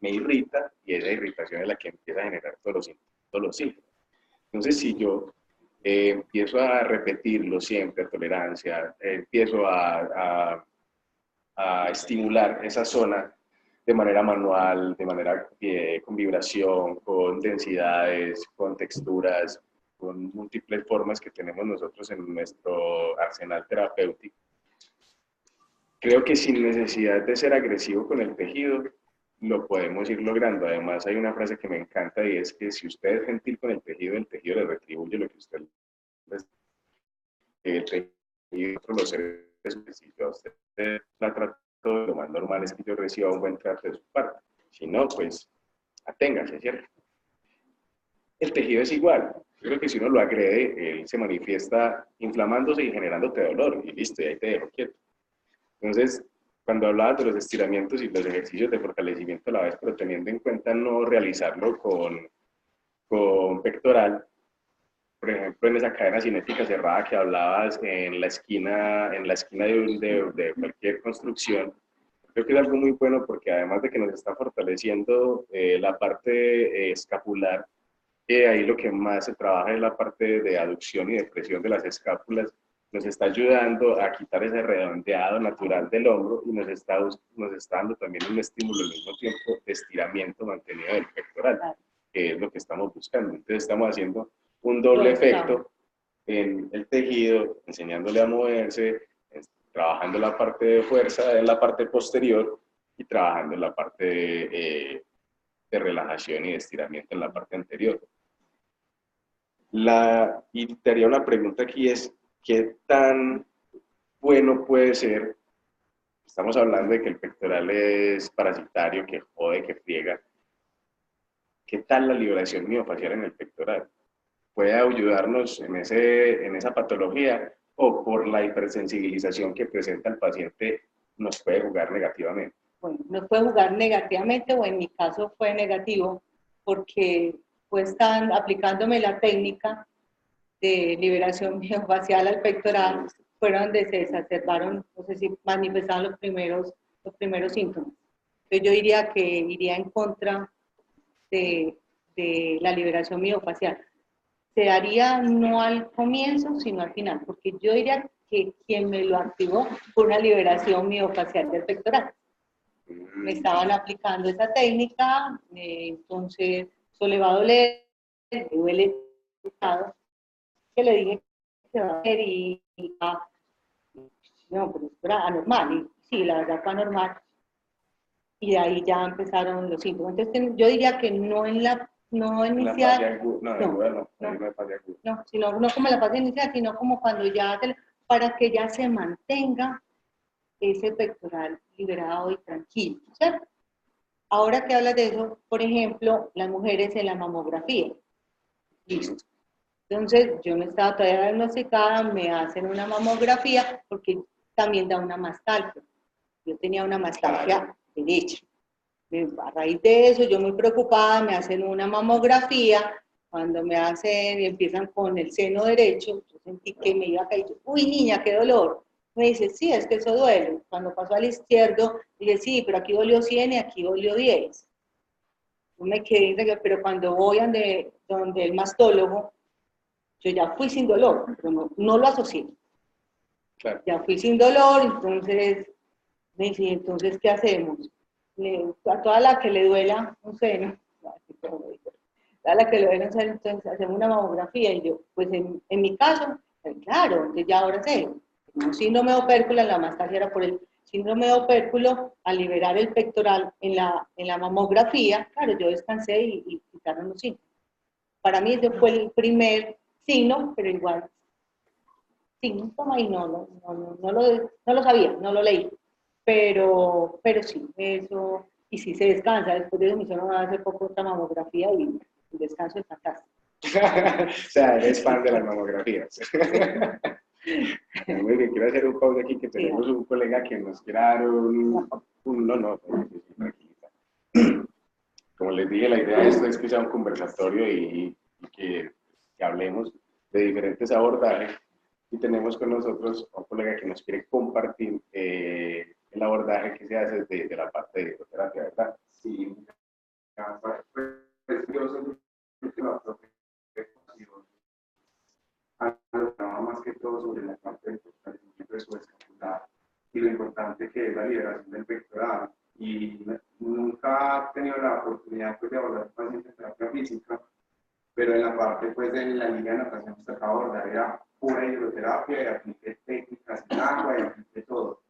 irrita, y esa irritación es la que empieza a generar todos los síntomas. Entonces, si yo empiezo a repetirlo siempre, a tolerancia, empiezo a estimular esa zona de manera manual, de manera con vibración, con densidades, con texturas, con múltiples formas que tenemos nosotros en nuestro arsenal terapéutico. Creo que sin necesidad de ser agresivo con el tejido, lo podemos ir logrando. Además, hay una frase que me encanta, y es que si usted es gentil con el tejido le retribuye lo que usted el tejido, los seres, si yo a usted la trato, lo más normal es que yo reciba un buen trato de su parte. Si no, pues aténgase, ¿cierto? El tejido es igual. Yo creo que si uno lo agrede, él se manifiesta inflamándose y generándote dolor, y listo, y ahí te dejo quieto. Entonces, cuando hablabas de los estiramientos y los ejercicios de fortalecimiento a la vez, pero teniendo en cuenta no realizarlo con pectoral, por ejemplo, en esa cadena cinética cerrada que hablabas en la esquina de cualquier construcción, creo que es algo muy bueno, porque además de que nos está fortaleciendo la parte escapular, ahí lo que más se trabaja es la parte de aducción y de presión de las escápulas, nos está ayudando a quitar ese redondeado natural del hombro, y nos está dando también un estímulo al mismo tiempo de estiramiento mantenido del pectoral, que es lo que estamos buscando. Entonces estamos haciendo un doble efecto en el tejido, enseñándole a moverse, trabajando la parte de fuerza en la parte posterior, y trabajando en la parte de relajación y de estiramiento en la parte anterior. Y te haría una pregunta aquí, es ¿qué tan bueno puede ser? Estamos hablando de que el pectoral es parasitario, que jode, que friega. ¿Qué tal la liberación miofacial en el pectoral? ¿Puede ayudarnos en esa patología, o por la hipersensibilización que presenta el paciente nos puede jugar negativamente? Bueno, nos puede jugar negativamente, o en mi caso fue negativo, porque pues están aplicándome la técnica de liberación miofacial al pectoral, fueron donde se exacerbaron, no sé si manifestaban los primeros síntomas. Entonces yo diría que iría en contra de la liberación miofacial. se haría no al comienzo, sino al final, porque yo diría que quien me lo activó fue una liberación miofacial del pectoral. Me estaban aplicando esa técnica, entonces eso le va a doler, me duele, que le dije que va a hacer no, pero esto era anormal, y sí, la verdad fue anormal, y de ahí ya empezaron los síntomas. Entonces yo diría que no en la, no inicial, no, sino no como la fase inicial, sino como cuando ya, para que ya se mantenga ese pectoral liberado y tranquilo, ¿cierto? Ahora que hablas de eso, por ejemplo, las mujeres en la mamografía, listo. Entonces, yo no estaba todavía diagnosticada, me hacen una mamografía porque también da una mastalgia. Yo tenía una mastalgia derecha. A raíz de eso, yo muy preocupada, me hacen una mamografía. Cuando me hacen y empiezan con el seno derecho, yo sentí que me iba a caer. Uy, niña, qué dolor. Me dice, sí, es que eso duele. Cuando pasó al izquierdo, dije, sí, pero aquí dolió 100 y aquí dolió 10. Yo me quedé, pero cuando voy donde el mastólogo, yo ya fui sin dolor, pero no lo asocié. Claro. Ya fui sin dolor, entonces me dice, entonces, ¿qué hacemos? A toda la que le duela un seno, a la que le duela un seno, entonces hacemos una mamografía, y yo, pues en mi caso, claro, entonces ya ahora sé, un síndrome de opérculo, la mastalgia era por el síndrome de opérculo, al liberar el pectoral en la mamografía, claro, yo descansé y quitaron los síntomas. Para mí ese fue el primer signo, pero igual síntoma, y no lo sabía, no lo leí. Pero sí, eso, y sí se descansa. Después de eso me hicieron hace poco otra mamografía y el descanso es fantástico. O sea, eres fan de las mamografías. Muy bien, quiero hacer un pause aquí, que tenemos un colega que nos quiera dar Como les dije, la idea de esto es que sea un conversatorio y que hablemos de diferentes abordajes. Y tenemos con nosotros a un colega que nos quiere compartir el abordaje que se hace de la parte de hidroterapia, ¿verdad? Sí, pues yo soy la profesión, hablaba más que todo sobre la parte del fortalecimiento de su escapular y lo importante que es la liberación del pectoral. Y nunca he tenido la oportunidad pues, de abordar un paciente en terapia física, pero en la parte pues, de la liga de natación que tocaba abordar era pura hidroterapia, y apliqué técnicas en agua y apliqué todo.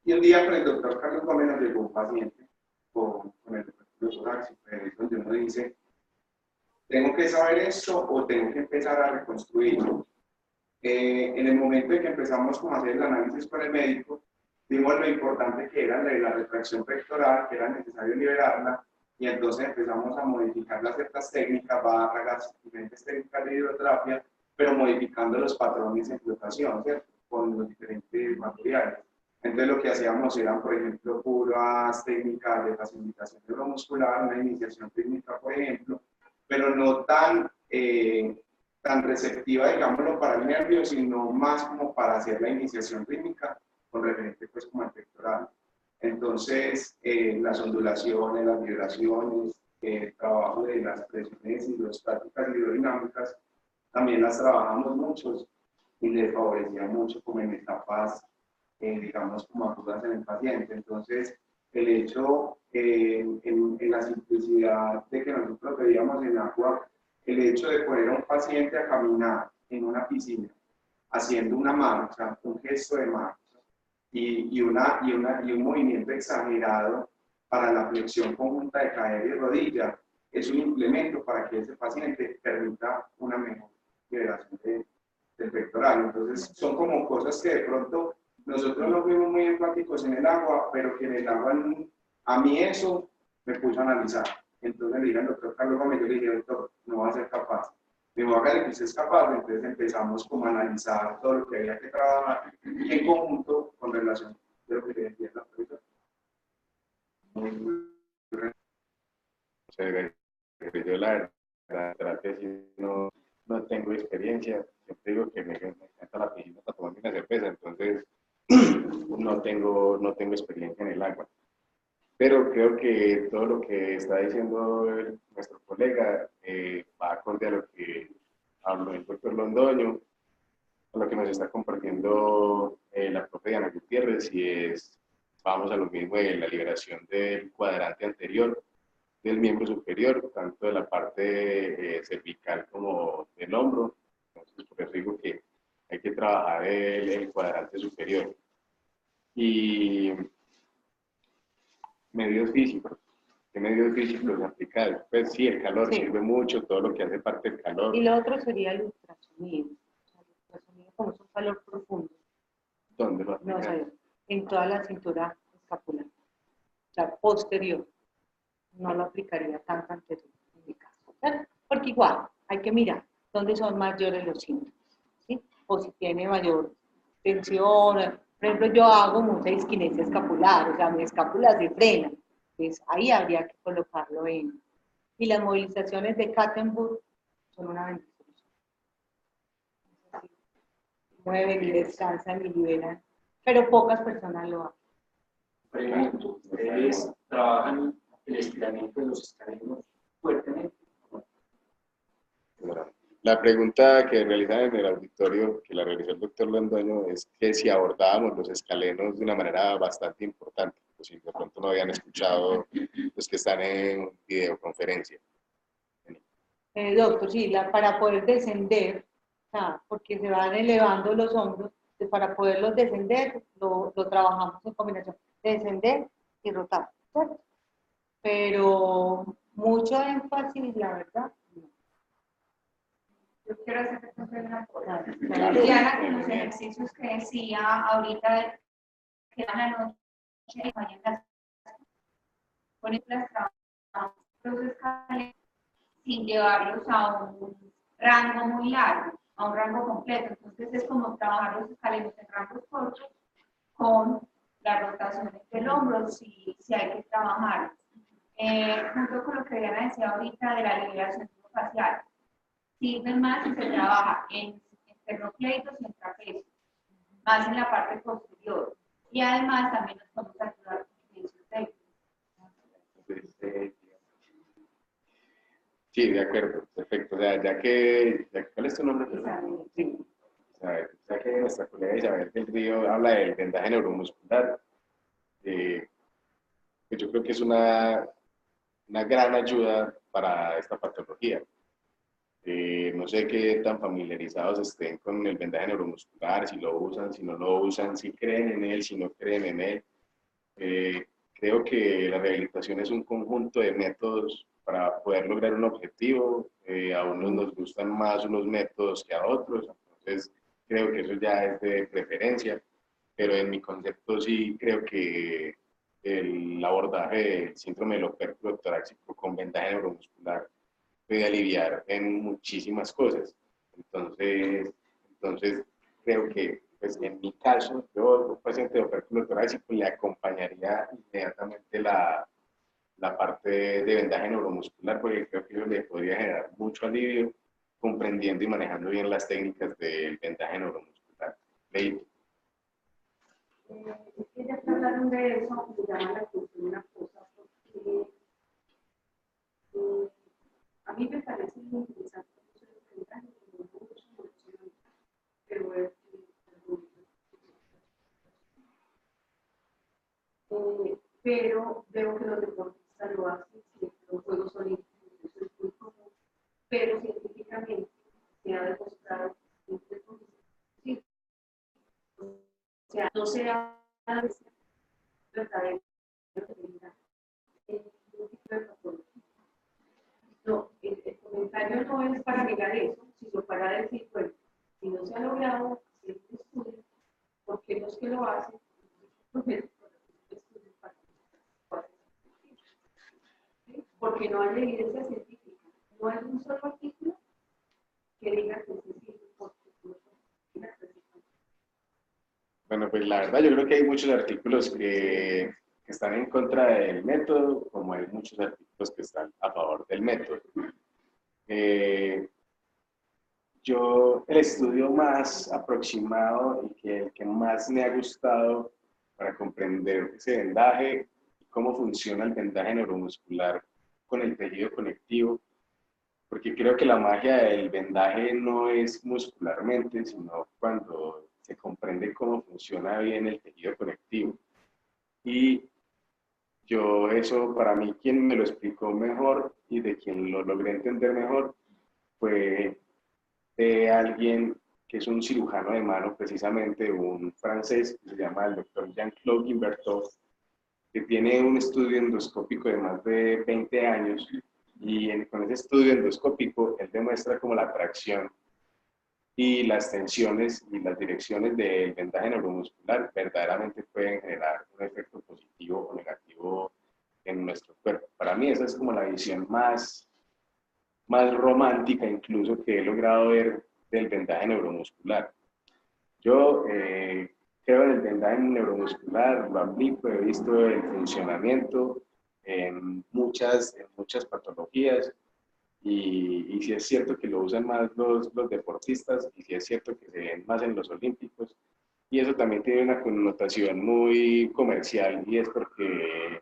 Y un día con el doctor Carlos Gómez nos llegó un paciente con el tuberculosis torácica, donde uno dice, ¿tengo que saber esto o tengo que empezar a reconstruirlo? En el momento en que empezamos a hacer el análisis con el médico, vimos lo importante que era la retracción pectoral, que era necesario liberarla, y entonces empezamos a modificar las ciertas técnicas, barras, diferentes técnicas de hidroterapia, pero modificando los patrones en flotación, ¿cierto? Con los diferentes materiales. Entonces lo que hacíamos eran, por ejemplo, puras técnicas de facilitación neuromuscular, una iniciación técnica, por ejemplo, pero no tan receptiva, digámoslo, para el nervio, sino más como para hacer la iniciación rítmica con referente pues como al pectoral. Entonces, las ondulaciones, las vibraciones, el trabajo de las presiones hidrostáticas y hidrodinámicas, también las trabajamos muchos y les favorecía mucho como en etapas, digamos, como agudas en el paciente. Entonces, el hecho, en la simplicidad de que nosotros veíamos en agua, el hecho de poner a un paciente a caminar en una piscina, haciendo una marcha, un gesto de marcha, y un movimiento exagerado para la flexión conjunta de cadera y rodilla, es un implemento para que ese paciente permita una mejor liberación del pectoral. Entonces, son como cosas que de pronto nosotros no fuimos muy enfáticos en el agua, pero que en el agua, a mí eso me puso a analizar. Entonces le dije al doctor Carlos Gómez, yo le dije, doctor, no va a ser capaz. Me dijo, hágale que usted es capaz. Entonces empezamos como a analizar todo lo que había que trabajar en conjunto con relación de lo que le decía la profesora. Yo la terapia sí no tengo experiencia. Siempre digo que me encanta la piscina para tomarme una cerveza, entonces no tengo experiencia en el agua. Pero creo que todo lo que está diciendo nuestro colega va acorde habló el doctor Londoño, con lo que nos está compartiendo la profe Diana Gutiérrez, y vamos a lo mismo de la liberación del cuadrante anterior del miembro superior, tanto de la parte cervical como del hombro. Entonces, por eso digo que hay que trabajar el cuadrante superior. Y medios físicos. ¿Qué medios físicos aplicar? Pues sí, el calor Sí. sirve mucho, todo lo que hace parte del calor. Y lo otro sería el ultrasonido. O sea, el ultrasonido como es un calor profundo. ¿Dónde lo No, o aplican? sea, en toda la cintura escapular. O sea, posterior. No lo aplicaría tanto anterior en mi caso. ¿Cierto? Porque igual hay que mirar dónde son mayores los síntomas. ¿Sí? O si tiene mayor tensión. Por ejemplo, yo hago mucha disquinesia escapular, o sea, mi escápula se frena. Entonces, ahí habría que colocarlo en. Y las movilizaciones de Kattenburg son una bendición. Mueven y descansan y liberan, pero pocas personas lo hacen. Pregunto, ¿ustedes trabajan el estiramiento de los escalenos fuertemente? La pregunta que realizan en el auditorio, que la realizó el doctor Londoño, es que si abordábamos los escalenos de una manera bastante importante, pues si de pronto no habían escuchado los que están en videoconferencia. Doctor, sí, para poder descender, o sea, porque se van elevando los hombros, para poderlos descender, lo trabajamos en combinación, descender y rotar, ¿cierto? Pero mucho énfasis, la verdad, no. Yo quiero hacerte una cosa. Claro. Diana, con los ejercicios que decía ahorita, que van la noche y mañana con las trabajamos los escalones sin llevarlos a un rango muy largo, a un rango completo. Entonces es como trabajar los escalones en rangos cortos con las rotaciones del hombro, si hay que trabajar. Junto con lo que Diana decía ahorita de la liberación facial, sirve más si se trabaja en esternocleidos y en trapecios, más en la parte posterior. Y además también nos podemos ayudar con ejercicios técnicos. Sí, de acuerdo, perfecto. O sea, ¿cuál es tu nombre? Sí. Ya que nuestra colega Isabel del Río habla del vendaje neuromuscular, pues yo creo que es una gran ayuda para esta patología. No sé qué tan familiarizados estén con el vendaje neuromuscular, si lo usan, si no lo usan, si creen en él, si no creen en él. Creo que la rehabilitación es un conjunto de métodos para poder lograr un objetivo. A unos nos gustan más unos métodos que a otros, entonces creo que eso ya es de preferencia, pero en mi concepto sí creo que el abordaje del síndrome del opérculo torácico con vendaje neuromuscular puede aliviar en muchísimas cosas. Entonces creo que pues, en mi caso, yo, un paciente de opérculo torácico, le acompañaría inmediatamente la parte de vendaje neuromuscular, porque creo que eso le podría generar mucho alivio, comprendiendo y manejando bien las técnicas del vendaje neuromuscular. Leí. Es que ya que hablaron de eso, me llama la atención una cosa, porque a mí me parece muy interesante mucho el vendaje, pero pero veo que los deportistas lo hacen, los Juegos Olímpicos, eso es muy común, pero científicamente se ha demostrado que sí, o sea, no se ha verdadero no, el comentario no es para negar eso, sino para decir, bueno, si no se ha logrado hacer un estudio, ¿por qué los que lo hacen? Porque no hay evidencia científica, no hay un solo artículo que diga que se sirve porque Bueno, pues la verdad yo creo que hay muchos artículos que están en contra del método, como hay muchos artículos que están a favor del método. El estudio más aproximado y el que más me ha gustado para comprender ese vendaje y cómo funciona el vendaje neuromuscular con el tejido conectivo, porque creo que la magia del vendaje no es muscularmente, sino cuando se comprende cómo funciona bien el tejido conectivo. Y yo eso, para mí, quien me lo explicó mejor y de quien lo logré entender mejor fue de alguien que es un cirujano de mano, precisamente un francés que se llama el doctor Jean-Claude Guimberteau, que tiene un estudio endoscópico de más de 20 años y con ese estudio endoscópico él demuestra cómo la tracción y las tensiones y las direcciones del vendaje neuromuscular verdaderamente pueden generar un efecto positivo o negativo en nuestro cuerpo. Para mí esa es como la visión más romántica incluso que he logrado ver del vendaje neuromuscular. Yo creo en el vendaje neuromuscular, lo aplico, he visto el funcionamiento en muchas patologías y sí es cierto que lo usan más los deportistas y sí es cierto que se ven más en los olímpicos y eso también tiene una connotación muy comercial y es porque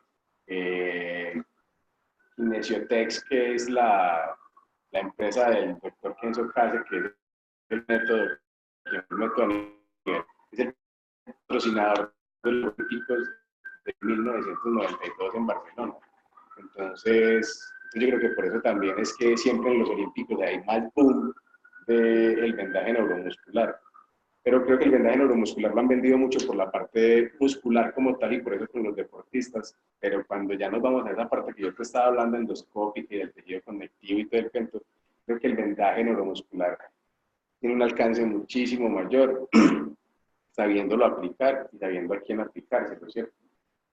Kinesiotex, que es la empresa del doctor Kenzo Kase, que es el método es el patrocinador de los Olímpicos de 1992 en Barcelona. Entonces, yo creo que por eso también es que siempre en los Olímpicos hay más boom del vendaje neuromuscular. Pero creo que el vendaje neuromuscular lo han vendido mucho por la parte muscular como tal y por eso con los deportistas. Pero cuando ya nos vamos a esa parte que yo te estaba hablando, endoscópica y del tejido conectivo y todo el cuento, creo que el vendaje neuromuscular tiene un alcance muchísimo mayor, sabiéndolo aplicar y sabiendo a quién aplicárselo, ¿cierto?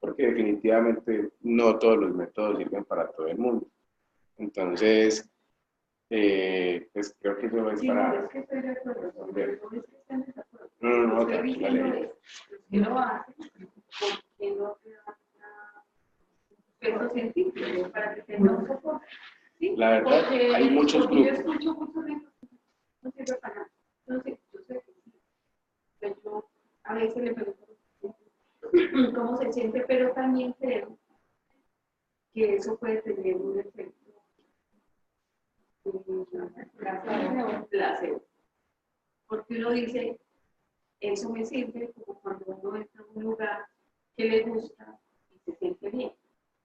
Porque definitivamente no todos los métodos sirven para todo el mundo. Entonces, pues creo que eso es Sí, para... no, es que estoy de acuerdo. No es que estén de acuerdo. No, Estoy diciendo tranquila. es, los que lo hacen, porque no te dan peso científico para que tenga un soporte. ¿Sí? La verdad, porque, hay muchos porque grupos. yo escucho muchos de ellos, no sirve para nada. Entonces, yo sé que sí. Pero yo a veces le pregunto cómo se siente, pero también creo que eso puede tener un efecto placebo. Porque uno dice, eso me sirve como cuando uno entra a un lugar que le gusta y se siente bien.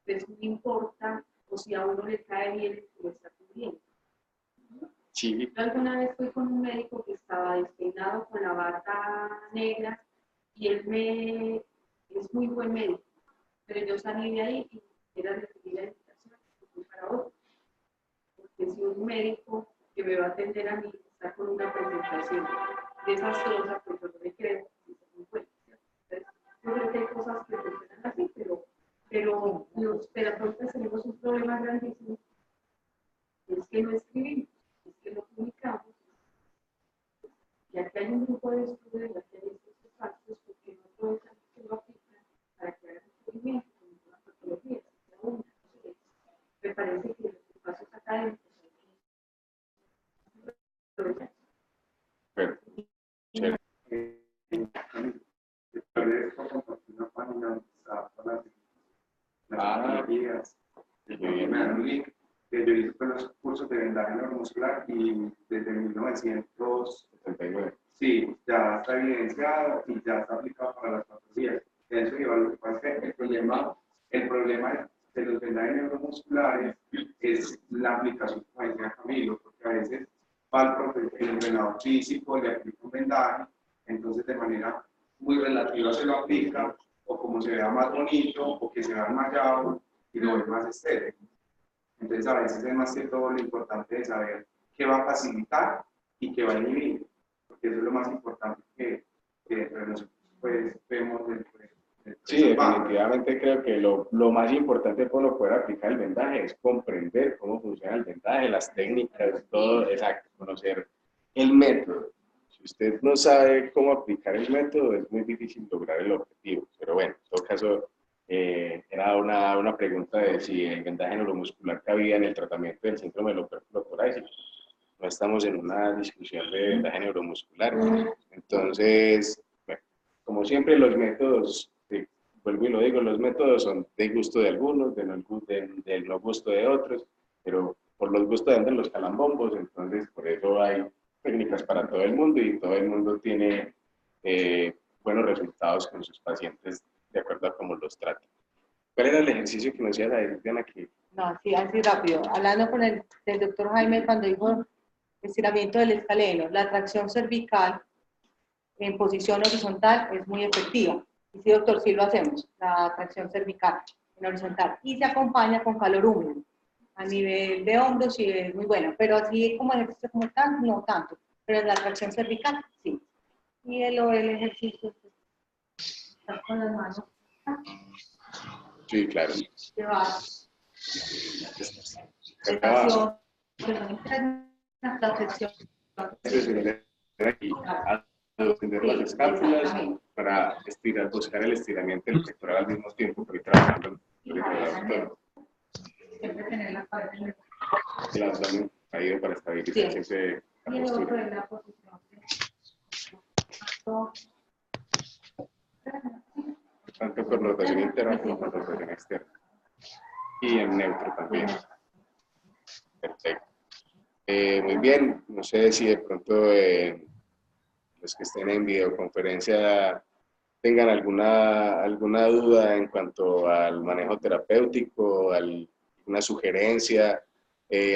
Entonces no importa o si a uno le cae bien o está bien. Sí. Yo alguna vez fui con un médico que estaba despeinado con la bata negra y él es muy buen médico, pero yo salí de ahí y era recibir la invitación para otro. Porque si un médico que me va a atender a mí está con una presentación desastrosa, pues yo no le creo que es muy bueno. Entonces, yo creo que hay cosas que funcionan así, pero los terapeutas tenemos un problema grandísimo, es que no escribimos, es que no comunicamos. Ya que hay un grupo de estudios, ya que hay estos casos, porque no todos se lo aplican para que hagan un seguimiento con una patología, me parece que los espacios académicos Bueno, chévere. Una página donde está todas las Ah, patologías. muy Me bien. dan un link que yo hice con los cursos de vendaje neuromuscular y desde 1979 sí, ya está evidenciado y ya está aplicado para las patologías. Eso iba, lo que pasa es que el problema de los vendajes neuromusculares es la aplicación, como decía Camilo, porque a veces va el entrenador físico, le aplica un vendaje, entonces de manera muy relativa se lo aplica, o como se vea más bonito, o que se vea enmayado y lo ve más estético. Entonces a veces es más que todo lo importante de saber qué va a facilitar y qué va a inhibir, porque eso es lo más importante que nosotros pues, vemos del Sí, definitivamente creo que lo más importante por lo poder aplicar el vendaje es comprender cómo funciona el vendaje, las técnicas, todo, exacto, conocer el método. Si usted no sabe cómo aplicar el método, es muy difícil lograr el objetivo. Pero bueno, en todo caso, era una pregunta de si el vendaje neuromuscular cabía en el tratamiento del síndrome del opérculo torácico. No estamos en una discusión de vendaje neuromuscular. Entonces, bueno, como siempre, los métodos, vuelvo y lo digo, los métodos son de gusto de algunos, del no gusto de otros, pero por los gustos de los calambombos, entonces por eso hay técnicas para todo el mundo y todo el mundo tiene buenos resultados con sus pacientes de acuerdo a cómo los tratan. ¿Cuál era el ejercicio que nos ibas a decir, Diana? No, así rápido. Hablando con el doctor Jaime cuando dijo estiramiento del escaleno, la tracción cervical en posición horizontal es muy efectiva. Y sí, doctor, sí lo hacemos, la tracción cervical en horizontal. Y se acompaña con calor húmedo. A nivel de hombros sí es muy bueno, pero así como ejercicio como tal, no tanto. Pero en la tracción cervical, sí. Y el ejercicio, estar con las manos. Sí, claro. Llevar. Acá La sección. Aquí, a tender las escápulas para estirar, buscar el estiramiento del pectoral al mismo tiempo, pero trabajando en el Siempre tener la cabeza. el abdomen caído para estabilizar siempre la postura. La posición. Tanto con rotación interna como con rotación externa. Y en neutro también. Perfecto. Muy bien, no sé si de pronto los que estén en videoconferencia tengan alguna duda en cuanto al manejo terapéutico, alguna sugerencia,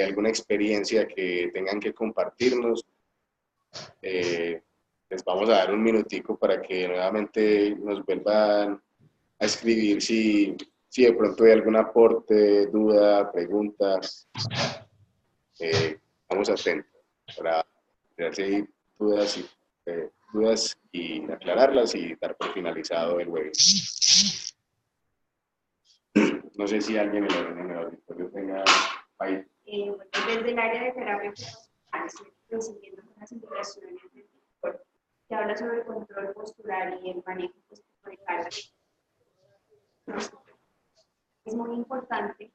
alguna experiencia que tengan que compartirnos. Les vamos a dar un minutico para que nuevamente nos vuelvan a escribir si de pronto hay algún aporte, duda, pregunta. Estamos atentos para ver si hay dudas y aclararlas y dar por finalizado el webinar. No sé si alguien en el auditorio tenga ahí. Desde el área de terapia ocupacional, estoy recibiendo unas indicaciones del doctor que habla sobre el control postural y el manejo de cargas. Es muy importante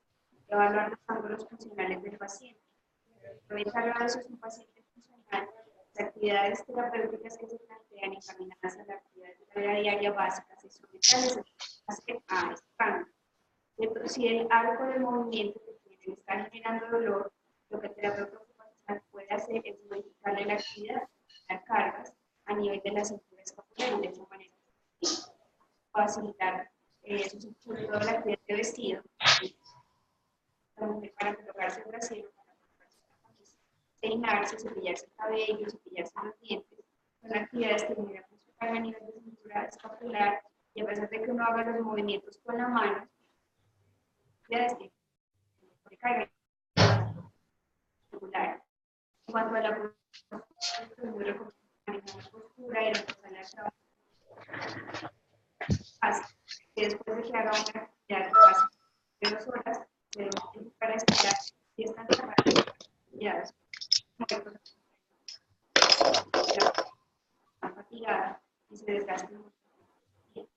evaluar los ángulos funcionales del paciente. Aprovechar a veces un paciente funcional, las actividades terapéuticas que se plantean encaminadas a las actividades de la vida diaria básicas y fundamentales a este cambio. Si el arco del movimiento que tiene está generando dolor, lo que el terapeuta ocupacional puede hacer es modificarle la actividad, las cargas a nivel de la cintura escapular y de esa manera facilitar sobre todo la actividad de vestido para colocarse el brasier, para colocarse la camisa, peinarse, cepillarse el cabello, cepillarse los dientes. Son actividades que generan mucho carga a nivel de cintura escapular y a pesar de que uno haga los movimientos con la mano, actividades que carga escapular. En cuanto a la postura, es muy recomendable manejar la postura y reposar al trabajo. Fácil. Que después de que haga una actividad de 2 horas, se debe para estirar y están ya fatigada y se desgasta mucho.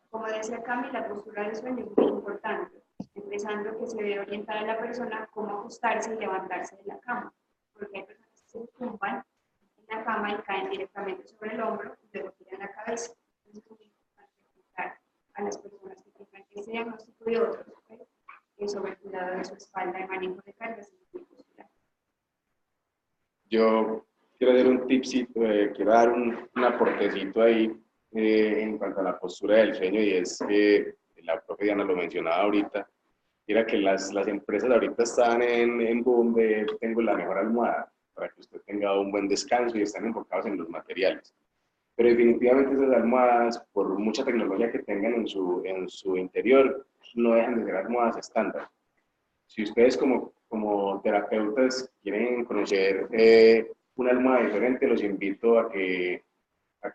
Como decía Cami, la postura del sueño es muy importante, empezando que se debe orientar a la persona cómo ajustarse y levantarse de la cama, porque hay personas que se tumban en la cama y caen directamente sobre el hombro y luego tiran la cabeza. Entonces, es muy importante orientar a las personas que tengan ese diagnóstico y otros, sobre el cuidado de su espalda y manejo de cargas y postural. Yo quiero hacer un tipcito, quiero dar un aportecito ahí en cuanto a la postura del sueño, y es que la profe Diana lo mencionaba ahorita, era que las empresas ahorita están en boom de tengo la mejor almohada para que usted tenga un buen descanso y están enfocados en los materiales. Pero definitivamente esas almohadas, por mucha tecnología que tengan en su interior, no dejan de ser almohadas estándar. Si ustedes como terapeutas quieren conocer una almohada diferente, los invito a que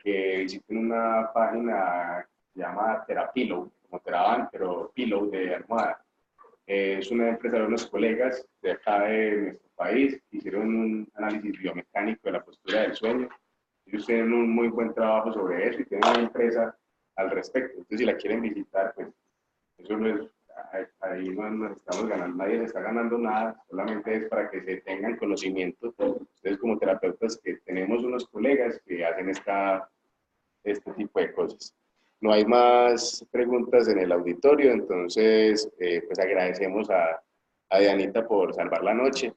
visiten una página que se llama Terapillow, como Teraban, pero Pillow de almohada. Es una empresa de unos colegas de acá de nuestro país, hicieron un análisis biomecánico de la postura del sueño. Ellos tienen un muy buen trabajo sobre eso y tienen una empresa al respecto. Entonces, si la quieren visitar, pues eso no es, ahí no nos estamos ganando, nadie se está ganando nada, solamente es para que se tengan conocimiento. Ustedes como terapeutas que tenemos unos colegas que hacen este tipo de cosas. No hay más preguntas en el auditorio, entonces pues agradecemos a a Dianita por salvar la noche.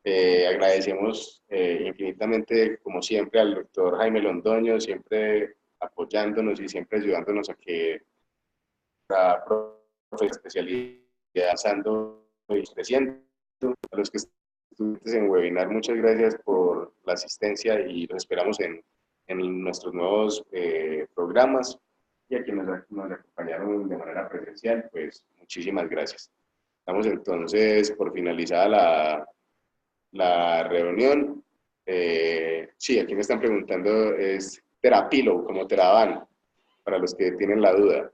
Agradecemos infinitamente, como siempre, al doctor Jaime Londoño, siempre apoyándonos y siempre ayudándonos a que la especialidad avanzando y creciendo. A los que estuviste en webinar, muchas gracias por la asistencia y los esperamos en nuestros nuevos programas. Y a quienes nos acompañaron de manera presencial, pues muchísimas gracias. Estamos entonces por finalizada la reunión. Sí, aquí me están preguntando, es Terapilo, como Teraban, para los que tienen la duda.